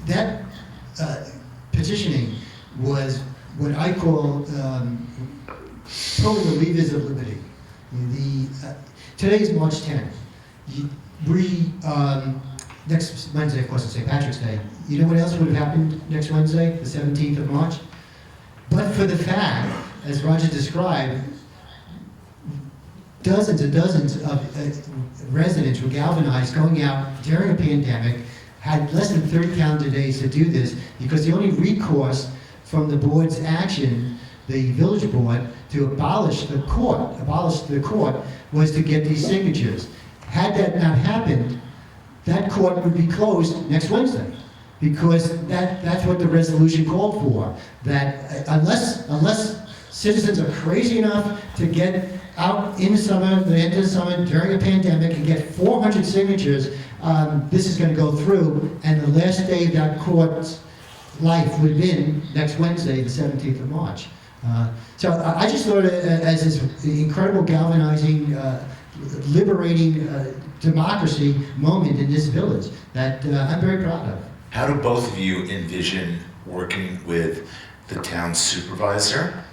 That petitioning was what I call totally the revisit of liberty. Today is March 10th. Next Wednesday, of course, is St. Patrick's Day. You know what else would have happened next Wednesday, the 17th of March? But for the fact, as Roger described, dozens and dozens of residents were galvanized going out during a pandemic, had less than 30 calendar days to do this, because the only recourse from the board's action, the village board, to abolish the court, was to get these signatures. Had that not happened, that court would be closed next Wednesday, because that's what the resolution called for. That unless citizens are crazy enough to get out in the summer, the end of the summer, during a pandemic, and get 400 signatures, this is going to go through, and the last day of that court's life would have been next Wednesday, the 17th of March. So I just thought it as this incredible galvanizing, liberating democracy moment in this village that I'm very proud of. How do both of you envision working with the town supervisor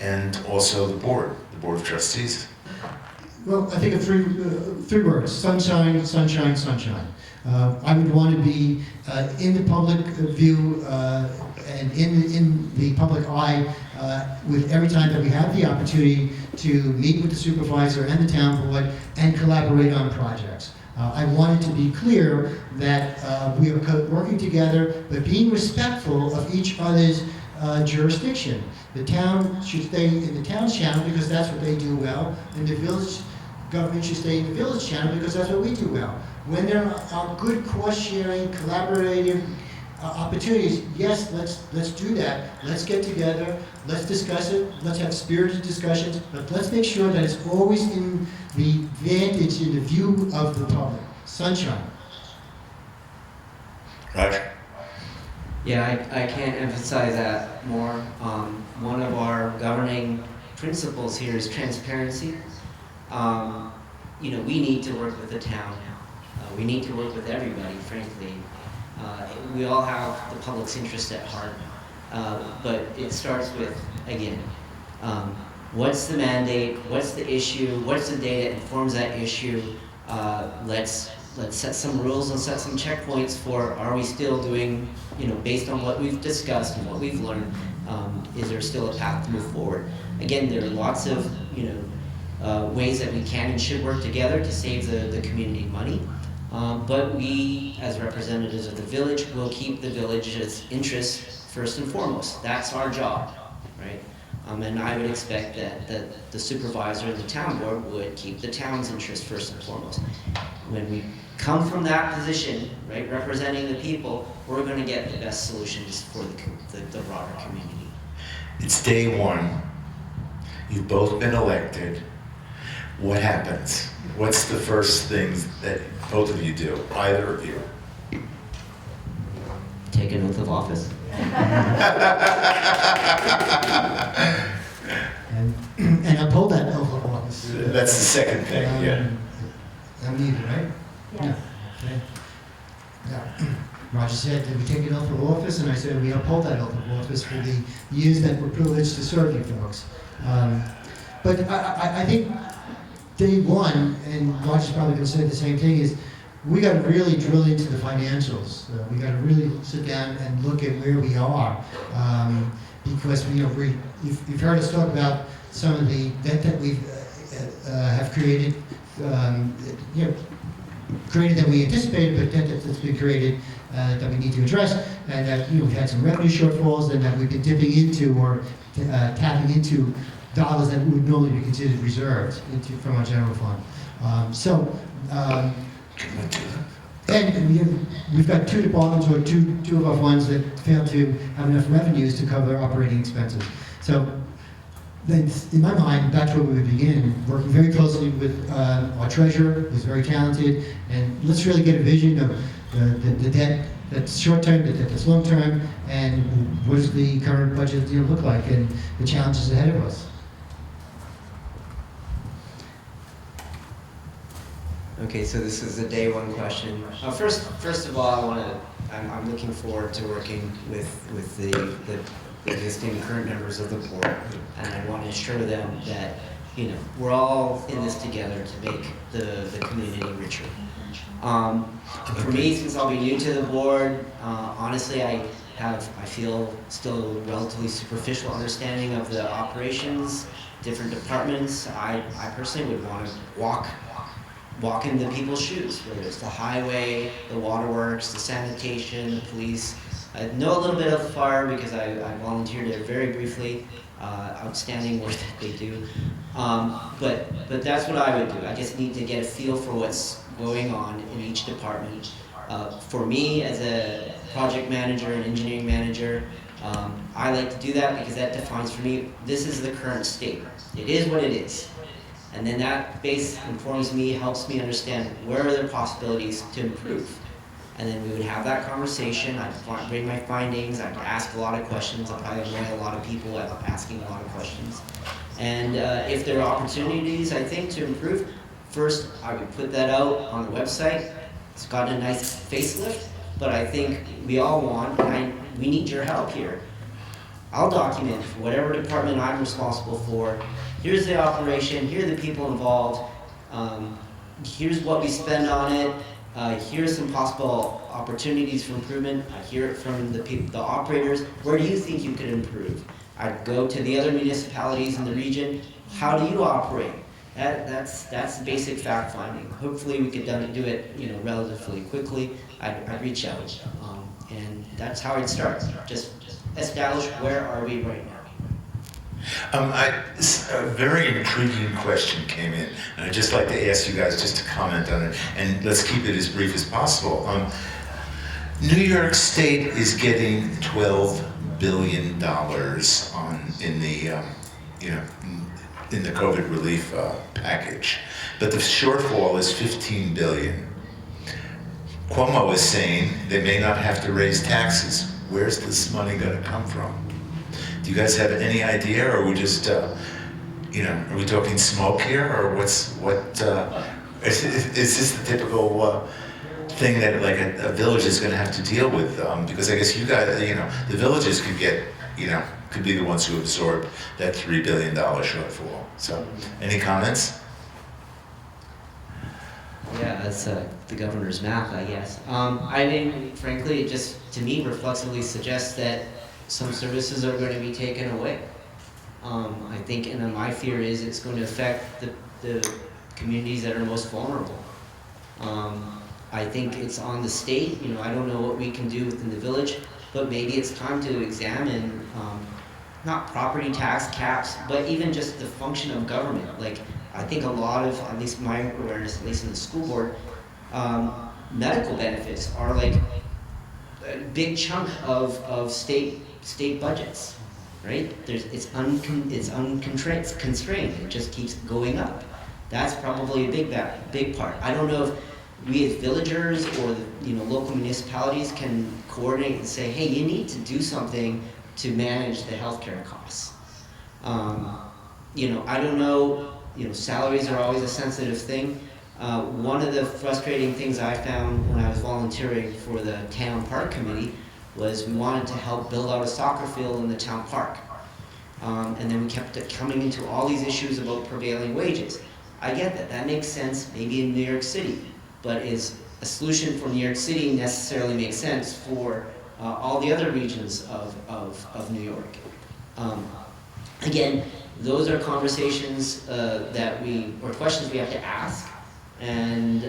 and also the board of trustees? Well, I think of three words: sunshine, sunshine, sunshine. I would want to be in the public view and in the public eye with every time that we have the opportunity to meet with the supervisor and the town board and collaborate on projects. I wanted to be clear that we are working together, but being respectful of each other's jurisdiction. The town should stay in the town's channel because that's what they do well, and the village government should stay in the village channel because that's what we do well. When there are good cost-sharing, collaborative opportunities, yes, let's do that. Let's get together, let's discuss it, let's have spirited discussions, but let's make sure that it's always in the vantage, in the view of the public. Sunshine. Roger? Yeah, I can't emphasize that more. One of our governing principles here is transparency. You know, we need to work with the town. We need to work with everybody, frankly. We all have the public's interest at heart. But it starts with, again, what's the mandate, what's the issue, what's the data that informs that issue. Let's set some rules and set some checkpoints for, are we still doing, you know, based on what we've discussed and what we've learned, is there still a path to move forward? Again, there are lots of, you know, ways that we can and should work together to save the community money. But we, as representatives of the village, will keep the village's interests first and foremost. That's our job, right? And I would expect that the supervisor and the town board would keep the town's interest first and foremost. When we come from that position, right, representing the people, we're going to get the best solutions for the broader community. It's day one. You've both been elected. What happens? What's the first things that both of you do, either of you? Take an oath of office. And uphold that oath of office. That's the second thing, yeah. I'm needed, right? Yes. Okay. Yeah. Roger said that we take an oath of office, and I said we uphold that oath of office for the years that we're privileged to serve you folks. But I think day one, and Roger's probably going to say the same thing, is we got to really drill into the financials. We got to really sit down and look at where we are, because you've heard us talk about some of the debt that we have created, created that we anticipated, but debt that's been created that we need to address, and that we've had some revenue shortfalls, and that we've been dipping into or tapping into dollars that would normally be considered reserves from our general fund. And we've got two departments, or two of our funds that fail to have enough revenues to cover operating expenses. So then, in my mind, that's where we would begin, working very closely with our treasurer, who's very talented, and let's really get a vision of the debt that's short-term, the debt that's long-term, and what does the current budget look like, and the challenges ahead of us. Okay, so this is the day one question. First of all, I'm looking forward to working with the existing current members of the board, and I want to assure them that, you know, we're all in this together to make the community richer. For me, since I'll be new to the board, honestly, I feel still a relatively superficial understanding of the operations, different departments. I personally would want to walk into people's shoes, whether it's the highway, the waterworks, the sanitation, the police. I know a little bit of fire because I volunteered there very briefly. Outstanding work that they do. But that's what I would do. I just need to get a feel for what's going on in each department. For me, as a project manager and engineering manager, I like to do that because that defines for me, this is the current state. It is what it is. And then that base informs me, helps me understand where are there possibilities to improve. And then we would have that conversation. I'd bring my findings. I'd ask a lot of questions. I'd probably annoy a lot of people at asking a lot of questions. And if there are opportunities, I think, to improve, first I would put that out on the website. It's gotten a nice facelift, but I think we all want, we need your help here. I'll document for whatever department I'm responsible for. Here's the operation. Here are the people involved. Here's what we spend on it. Here's some possible opportunities for improvement. I hear it from the operators. Where do you think you could improve? I'd go to the other municipalities in the region. How do you operate? That's basic fact finding. Hopefully we could do it, relatively quickly. I'd reach out, and that's how I'd start. Just establish where are we right now. A very intriguing question came in, and I'd just like to ask you guys just to comment on it, and let's keep it as brief as possible. New York State is getting $12 billion in the COVID relief package, but the shortfall is $15 billion. Cuomo is saying they may not have to raise taxes. Where's this money going to come from? Do you guys have any idea, or are we just, are we talking smoke here, or is this the typical thing that like a village is going to have to deal with? Because I guess you guys, the villages could get, could be the ones who absorb that $3 billion shortfall. So, any comments? Yeah, that's the governor's math, I guess. I mean, frankly, it just, to me, reflexively suggests that some services are going to be taken away. I think, and my fear is it's going to affect the communities that are most vulnerable. I think it's on the state. I don't know what we can do within the village, but maybe it's time to examine not property tax caps, but even just the function of government. Like, I think a lot of, at least my awareness, at least in the school board, medical benefits are like a big chunk of state budgets, right? It's constrained. It just keeps going up. That's probably a big part. I don't know if we as villagers or local municipalities can coordinate and say, hey, you need to do something to manage the healthcare costs. I don't know. Salaries are always a sensitive thing. One of the frustrating things I found when I was volunteering for the town park committee was we wanted to help build out a soccer field in the town park. And then we kept coming into all these issues about prevailing wages. I get that. That makes sense maybe in New York City, but is a solution for New York City necessarily makes sense for all the other regions of New York? Again, those are conversations or questions we have to ask. And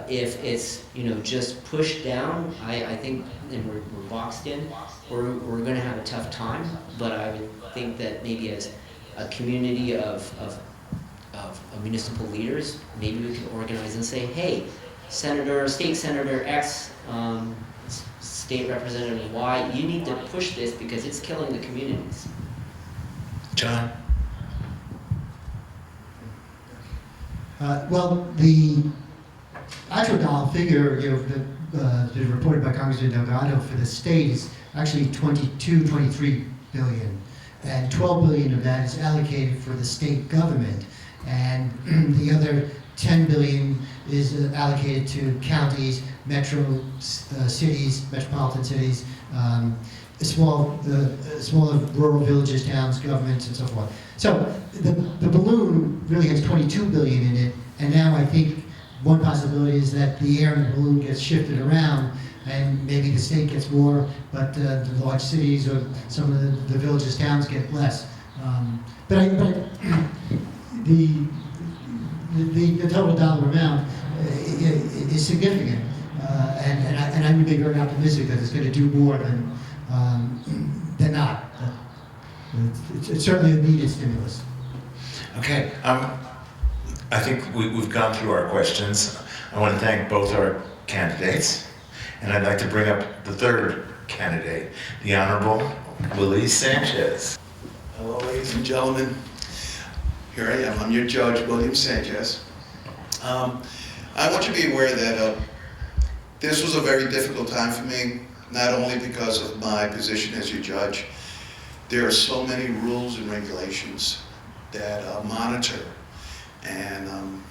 if it's just pushed down, I think, and we're boxed in, we're going to have a tough time. But I would think that maybe as a community of municipal leaders, maybe we could organize and say, hey, State Senator X, State Representative Y, you need to push this because it's killing the communities. John? Well, the actual dollar figure, that reported by Congressman Delgado for the state is actually 23 billion, and 12 billion of that is allocated for the state government, and the other 10 billion is allocated to counties, metropolitan cities, smaller rural villages, towns, governments, and so forth. So the balloon really has 22 billion in it, and now I think one possibility is that the air in the balloon gets shifted around, and maybe the state gets more, but the large cities or some of the villages, towns get less. But the total dollar amount is significant, and I would be very optimistic that it's going to do more than not. It's certainly a needed stimulus. Okay, I think we've gone through our questions. I want to thank both our candidates, and I'd like to bring up the third candidate, the Honorable Willie Sanchez. Hello, ladies and gentlemen. Here I am. I'm your judge, William Sanchez. I want you to be aware that this was a very difficult time for me, not only because of my position as your judge. There are so many rules and regulations that monitor and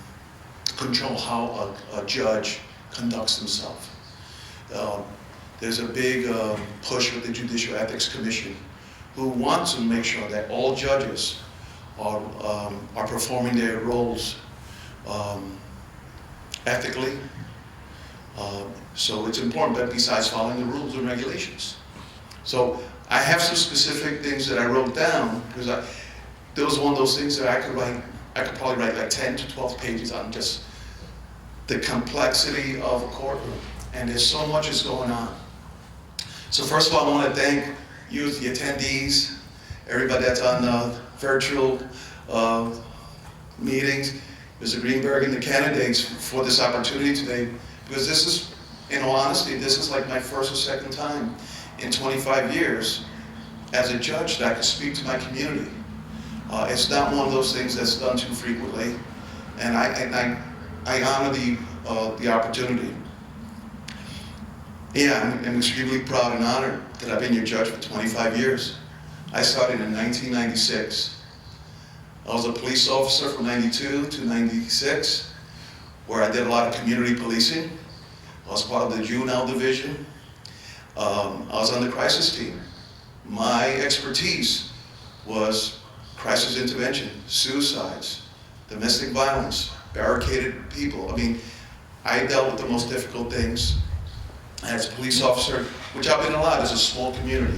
control how a judge conducts himself. There's a big push with the Judicial Ethics Commission, who wants to make sure that all judges are performing their roles ethically. So it's important, but besides following the rules and regulations. So I have some specific things that I wrote down, because there was one of those things that I could probably write like 10 to 12 pages on just the complexity of a courtroom. And there's so much that's going on. So first of all, I want to thank you, the attendees, everybody that's on the virtual meetings, Mr. Greenberg and the candidates for this opportunity today, because this is, in all honesty, this is like my first or second time in 25 years as a judge that I could speak to my community. It's not one of those things that's done too frequently, and I honor the opportunity. Yeah, I'm extremely proud and honored that I've been your judge for 25 years. I started in 1996. I was a police officer from 92 to 96, where I did a lot of community policing. I was part of the juvenile division. I was on the crisis team. My expertise was crisis intervention, suicides, domestic violence, barricaded people. I mean, I dealt with the most difficult things as a police officer, which I've been a lot as a small community.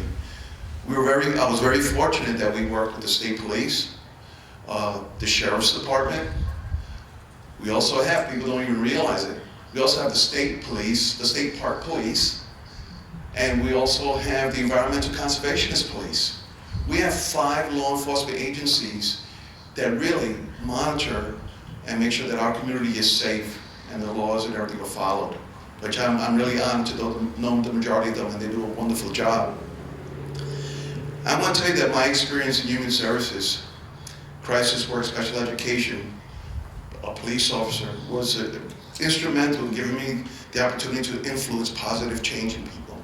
I was very fortunate that we worked with the state police, the sheriff's department. We also have, people don't even realize it, we also have the state police, the state park police, and we also have the environmental conservationist police. We have 5 law enforcement agencies that really monitor and make sure that our community is safe and the laws and everything are followed, which I'm really honored to know the majority of them, and they do a wonderful job. I want to tell you that my experience in human services, crisis work, special education, a police officer, was instrumental in giving me the opportunity to influence positive change in people.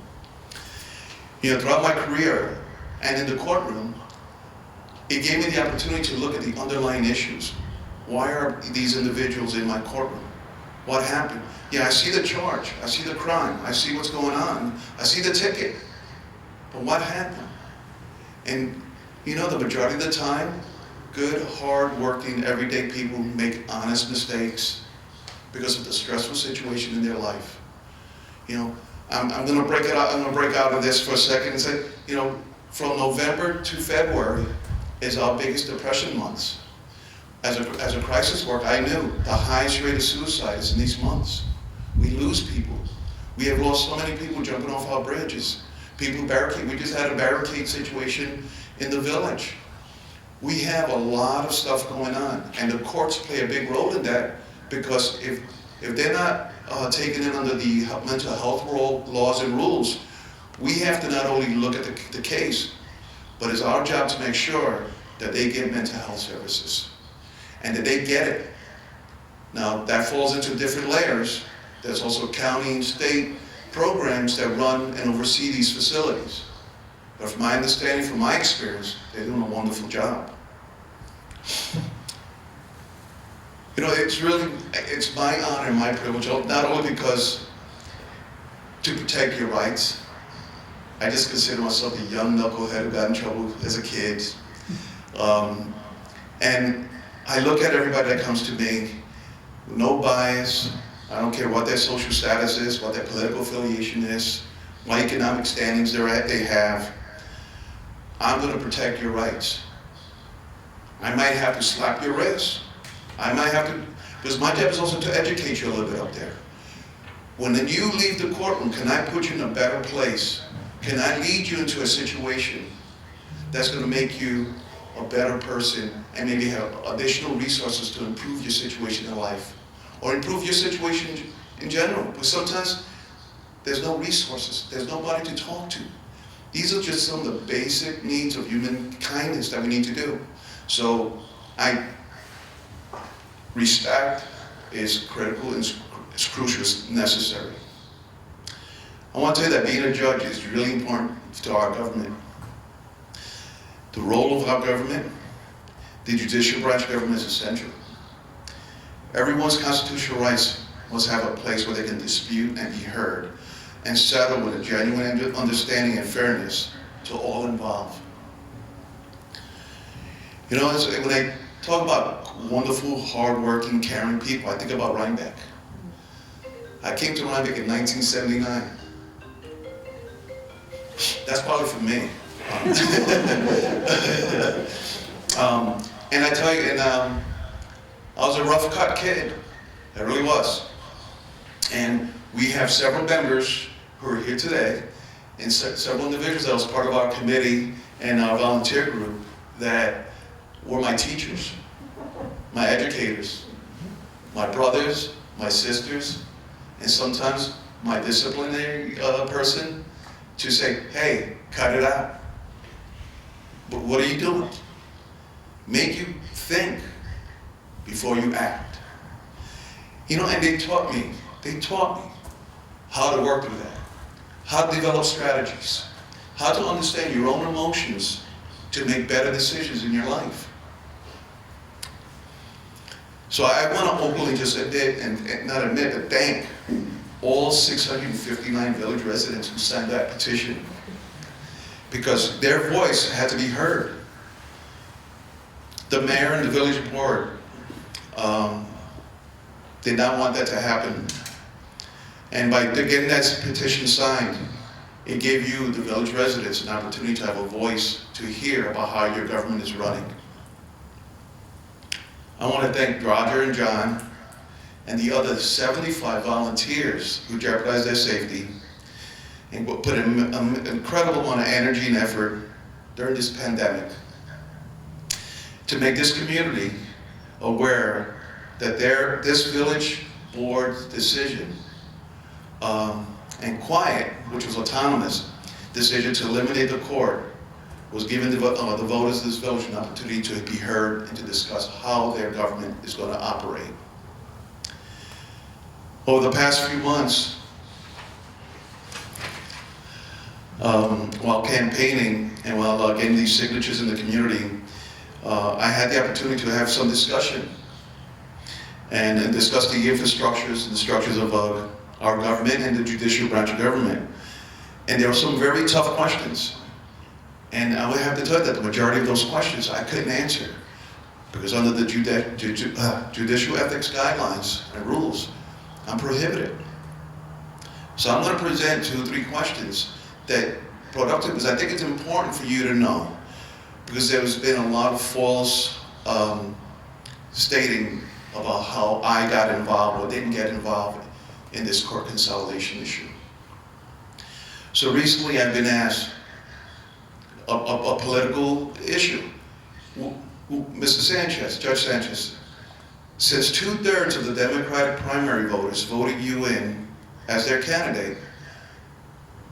You know, throughout my career and in the courtroom, it gave me the opportunity to look at the underlying issues. Why are these individuals in my courtroom? What happened? Yeah, I see the charge, I see the crime, I see what's going on, I see the ticket, but what happened? And you know, the majority of the time, good, hard-working, everyday people make honest mistakes because of the stressful situation in their life. You know, I'm going to break it out. I'm going to break out of this for a second and say, you know, from November to February is our biggest depression months. As a crisis worker, I knew the highest rate of suicide is in these months. We lose people. We have lost so many people jumping off our bridges. People barricade. We just had a barricade situation in the village. We have a lot of stuff going on, and the courts play a big role in that, because if they're not taken in under the mental health laws and rules, we have to not only look at the case, but it's our job to make sure that they get mental health services and that they get it. Now, that falls into different layers. There's also county and state programs that run and oversee these facilities. But from my understanding, from my experience, they're doing a wonderful job. You know, it's my honor and my privilege, not only because to protect your rights. I just consider myself a young knucklehead who got in trouble as a kid. And I look at everybody that comes to me with no bias. I don't care what their social status is, what their political affiliation is, what economic standings they have. I'm going to protect your rights. I might have to slap your wrist. I might have to, because my job is also to educate you a little bit up there. When you leave the courtroom, can I put you in a better place? Can I lead you into a situation that's going to make you a better person and maybe have additional resources to improve your situation in life or improve your situation in general? Because sometimes there's no resources, there's nobody to talk to. These are just some of the basic needs of human kindness that we need to do. So respect is critical and it's crucial, it's necessary. I want to tell you that being a judge is really important to our government. The role of our government, the judicial branch of government, is essential. Everyone's constitutional rights must have a place where they can dispute and be heard and settle with a genuine understanding and fairness to all involved. You know, when I talk about wonderful, hardworking, caring people, I think about Rhinebeck. I came to Rhinebeck in 1979. That's probably for me. And I tell you, I was a rough cut kid. I really was. And we have several members who are here today, and several individuals that was part of our committee and our volunteer group that were my teachers, my educators, my brothers, my sisters, and sometimes my disciplinary person to say, hey, cut it out. But what are you doing? Make you think before you act. You know, and they taught me how to work through that, how to develop strategies, how to understand your own emotions to make better decisions in your life. So I want to openly just admit, and not admit, but thank all 659 village residents who signed that petition, because their voice had to be heard. The mayor and the village board did not want that to happen. And by getting that petition signed, it gave you, the village residents, an opportunity to have a voice to hear about how your government is running. I want to thank Roger and John and the other 75 volunteers who jeopardized their safety and put an incredible amount of energy and effort during this pandemic to make this community aware that this village board's decision and quiet, which was autonomous, decision to eliminate the court was giving the voters of this village an opportunity to be heard and to discuss how their government is going to operate. Over the past few months, while campaigning and while getting these signatures in the community, I had the opportunity to have some discussion and discuss the infrastructures and the structures of our government and the judicial branch of government. And there were some very tough questions. And I would have to tell you that the majority of those questions I couldn't answer, because under the judicial ethics guidelines and rules, I'm prohibited. So I'm going to present 2 or 3 questions that productive, because I think it's important for you to know, because there's been a lot of false stating about how I got involved or didn't get involved in this court consolidation issue. So recently I've been asked a political issue. Mr. Sanchez, Judge Sanchez, since 2/3 of the Democratic primary voters voted you in as their candidate,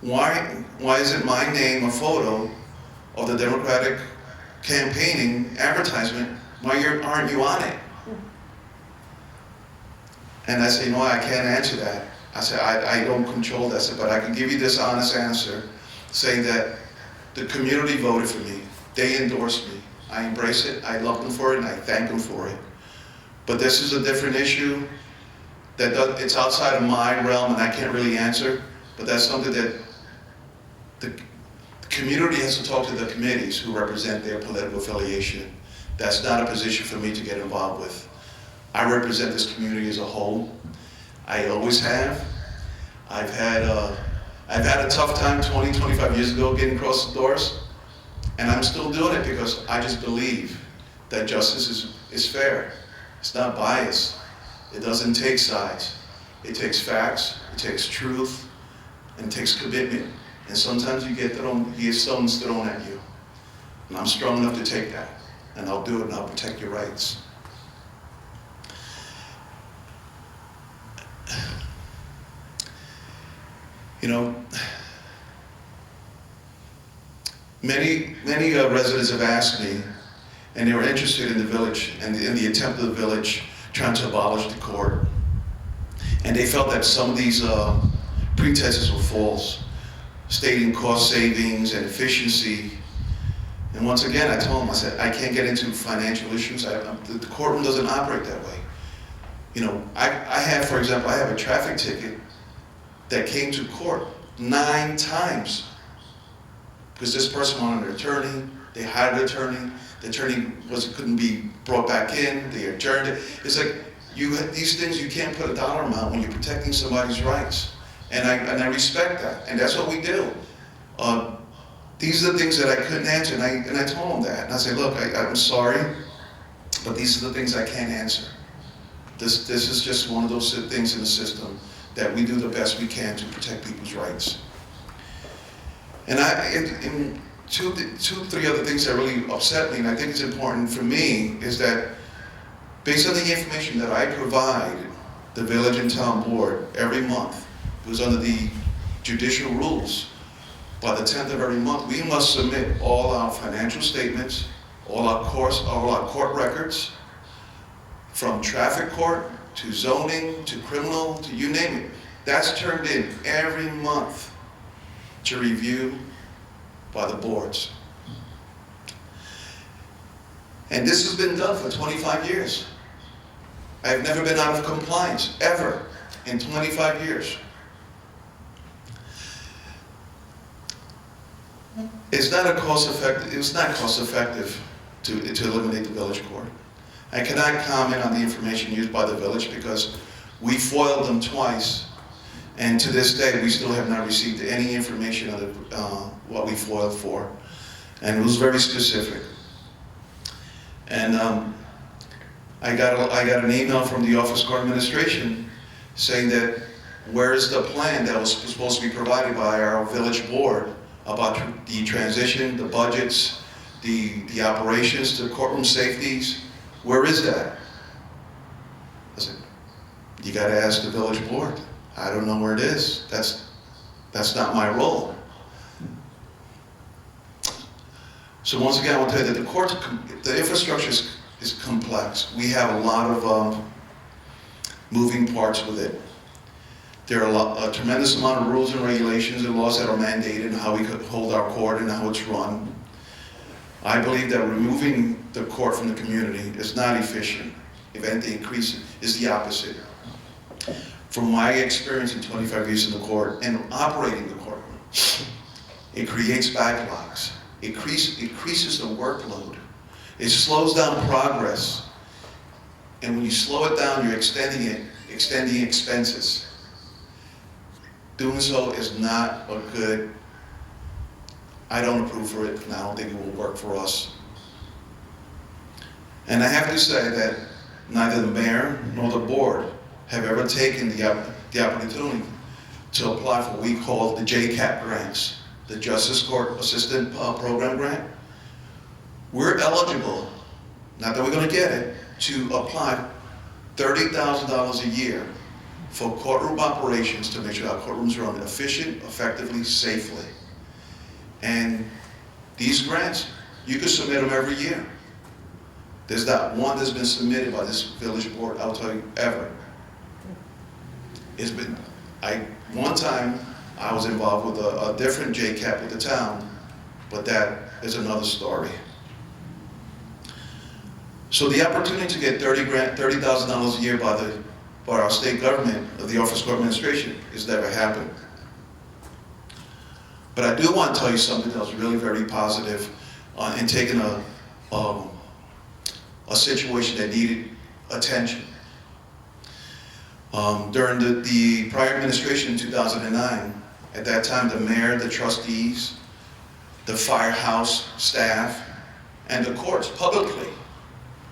why isn't my name a photo of the Democratic campaigning advertisement? Why aren't you on it? And I said, you know what, I can't answer that. I said, I don't control that. I said, but I can give you this honest answer, saying that the community voted for me. They endorsed me. I embrace it, I love them for it, and I thank them for it. But this is a different issue it's outside of my realm and I can't really answer, but that's something that the community has to talk to the committees who represent their political affiliation. That's not a position for me to get involved with. I represent this community as a whole. I always have. I've had a tough time 20, 25 years ago getting across the doors, and I'm still doing it because I just believe that justice is fair. It's not biased. It doesn't take sides. It takes facts, it takes truth, and it takes commitment. And sometimes you get stones thrown at you. And I'm strong enough to take that. And I'll do it and I'll protect your rights. You know, Many residents have asked me, and they were interested in the village and in the attempt of the village trying to abolish the court. And they felt that some of these pretenses were false, stating cost savings and efficiency. And once again, I told them, I said, I can't get into financial issues. The courtroom doesn't operate that way. You know, I have, for example, I have a traffic ticket that came to court 9 times because this person wanted an attorney. They hired an attorney. The attorney couldn't be brought back in. They adjourned it. It's like these things you can't put a dollar amount when you're protecting somebody's rights, and I respect that, and that's what we do. These are the things that I couldn't answer, and I told them that, and I said, look, I'm sorry, but these are the things I can't answer. This is just one of those things in the system that we do the best we can to protect people's rights. And two, 3 other things that really upset me, and I think it's important for me, is that based on the information that I provide the village and town board every month, it was under the judicial rules. By the 10th of every month, we must submit all our financial statements, all our court records, from traffic court to zoning to criminal to you name it. That's turned in every month to review by the boards. And this has been done for 25 years. I've never been out of compliance, ever, in 25 years. It's not cost effective to eliminate the village court. I cannot comment on the information used by the village because we foiled them twice, and to this day we still have not received any information of what we foiled for, and it was very specific. And I got an email from the Office of Court Administration saying that where is the plan that was supposed to be provided by our village board about the transition, the budgets, the operations, the courtroom safeties. Where is that? I said, you got to ask the village board. I don't know where it is. That's not my role. So once again, I want to tell you that the infrastructure is complex. We have a lot of moving parts with it. There are a tremendous amount of rules and regulations and laws that are mandated and how we could hold our court and how it's run. I believe that removing the court from the community is not efficient. If anything, is the opposite. From my experience in 25 years in the court and operating the courtroom, it creates backlogs. It increases the workload. It slows down progress. And when you slow it down, you're extending expenses. Doing so is not a good, I don't approve for it, and I don't think it will work for us. And I have to say that neither the mayor nor the board have ever taken the opportunity to apply for what we call the JCAP grants, the Justice Court Assistant Program Grant. We're eligible, not that we're going to get it, to apply $30,000 a year for courtroom operations to make sure our courtrooms run efficient, effectively, safely. And these grants, you can submit them every year. There's not one that's been submitted by this village board, I'll tell you, ever. It's been, one time I was involved with a different JCAP with the town, but that is another story. So the opportunity to get $30,000 a year by our state government, of the Office of Court Administration, has never happened. But I do want to tell you something that was really very positive in taking a situation that needed attention. During the prior administration in 2009, at that time the mayor, the trustees, the firehouse staff, and the courts publicly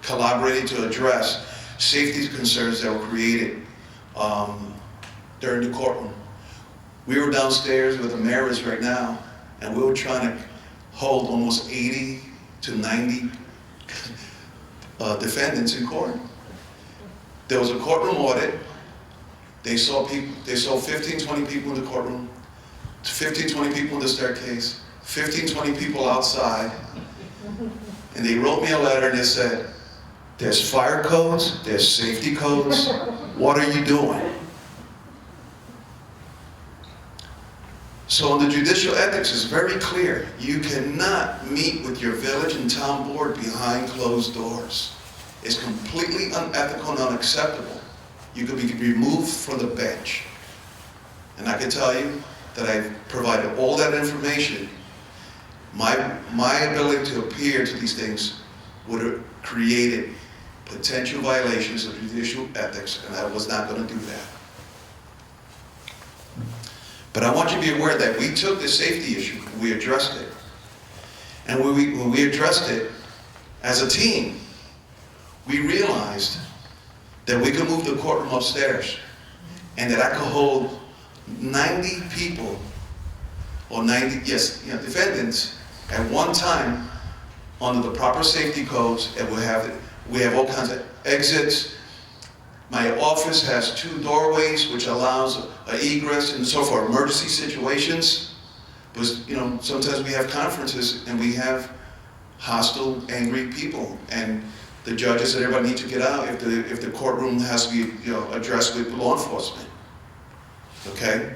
collaborated to address safety concerns that were created during the courtroom. We were downstairs where the mayor is right now, and we were trying to hold almost 80 to 90 defendants in court. There was a courtroom audit. They saw 15, 20 people in the courtroom, 15, 20 people in the staircase. 15, 20 people outside, and they wrote me a letter and they said, there's fire codes, there's safety codes, what are you doing? So the judicial ethics is very clear. You cannot meet with your village and town board behind closed doors. It's completely unethical and unacceptable. You could be removed from the bench. And I can tell you that I've provided all that information. My ability to appear to these things would have created potential violations of judicial ethics, and I was not going to do that. But I want you to be aware that we took the safety issue, we addressed it. And when we addressed it as a team, we realized that we could move the courtroom upstairs and that I could hold 90 people, or 90, defendants at one time under the proper safety codes, and we have all kinds of exits. My office has 2 doorways, which allows egress and so for emergency situations. Because, sometimes we have conferences and we have hostile, angry people, and the judges and everybody need to get out if the courtroom has to be, addressed with law enforcement. Okay?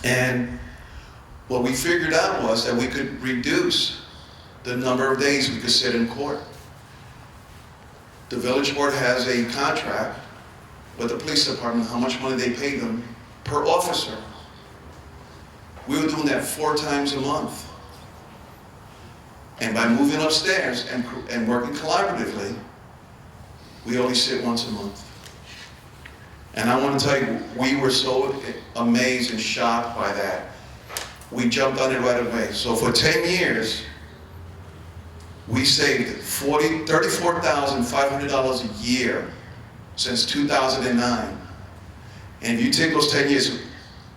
And what we figured out was that we could reduce the number of days we could sit in court. The village board has a contract with the police department, how much money they pay them per officer. We were doing that 4 times a month. And by moving upstairs and working collaboratively, we only sit once a month. And I want to tell you, we were so amazed and shocked by that. We jumped on it right away. So for 10 years, we saved $34,500 a year since 2009. And if you take those 10 years,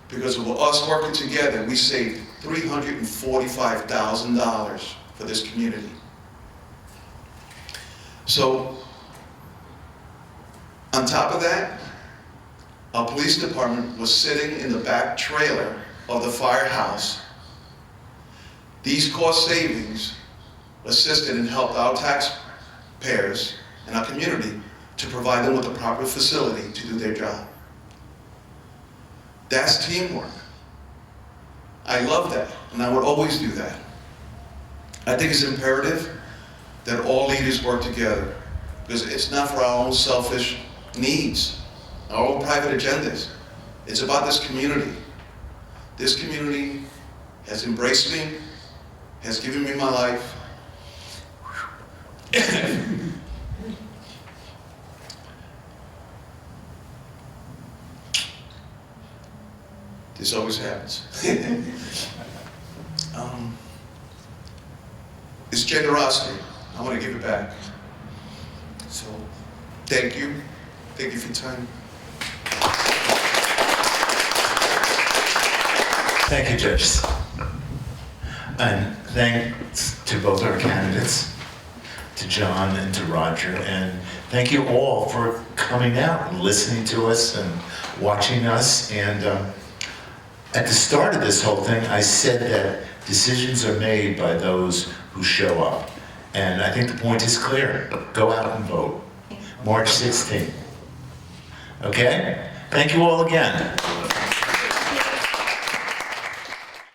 because of us working together, we saved $345,000 for this community. So, on top of that, our police department was sitting in the back trailer of the firehouse. These cost savings assisted and helped our taxpayers and our community to provide them with the proper facility to do their job. That's teamwork. I love that, and I would always do that. I think it's imperative that all leaders work together, because it's not for our own selfish needs, our own private agendas. It's about this community. This community has embraced me, has given me my life. This always happens. It's generosity. I want to give it back. So, thank you. Thank you for your time. Thank you, judges. And thanks to both our candidates, to John and to Roger, and thank you all for coming out and listening to us and watching us. And at the start of this whole thing, I said that decisions are made by those who show up. And I think the point is clear. Go out and vote. March 16th. Okay? Thank you all again.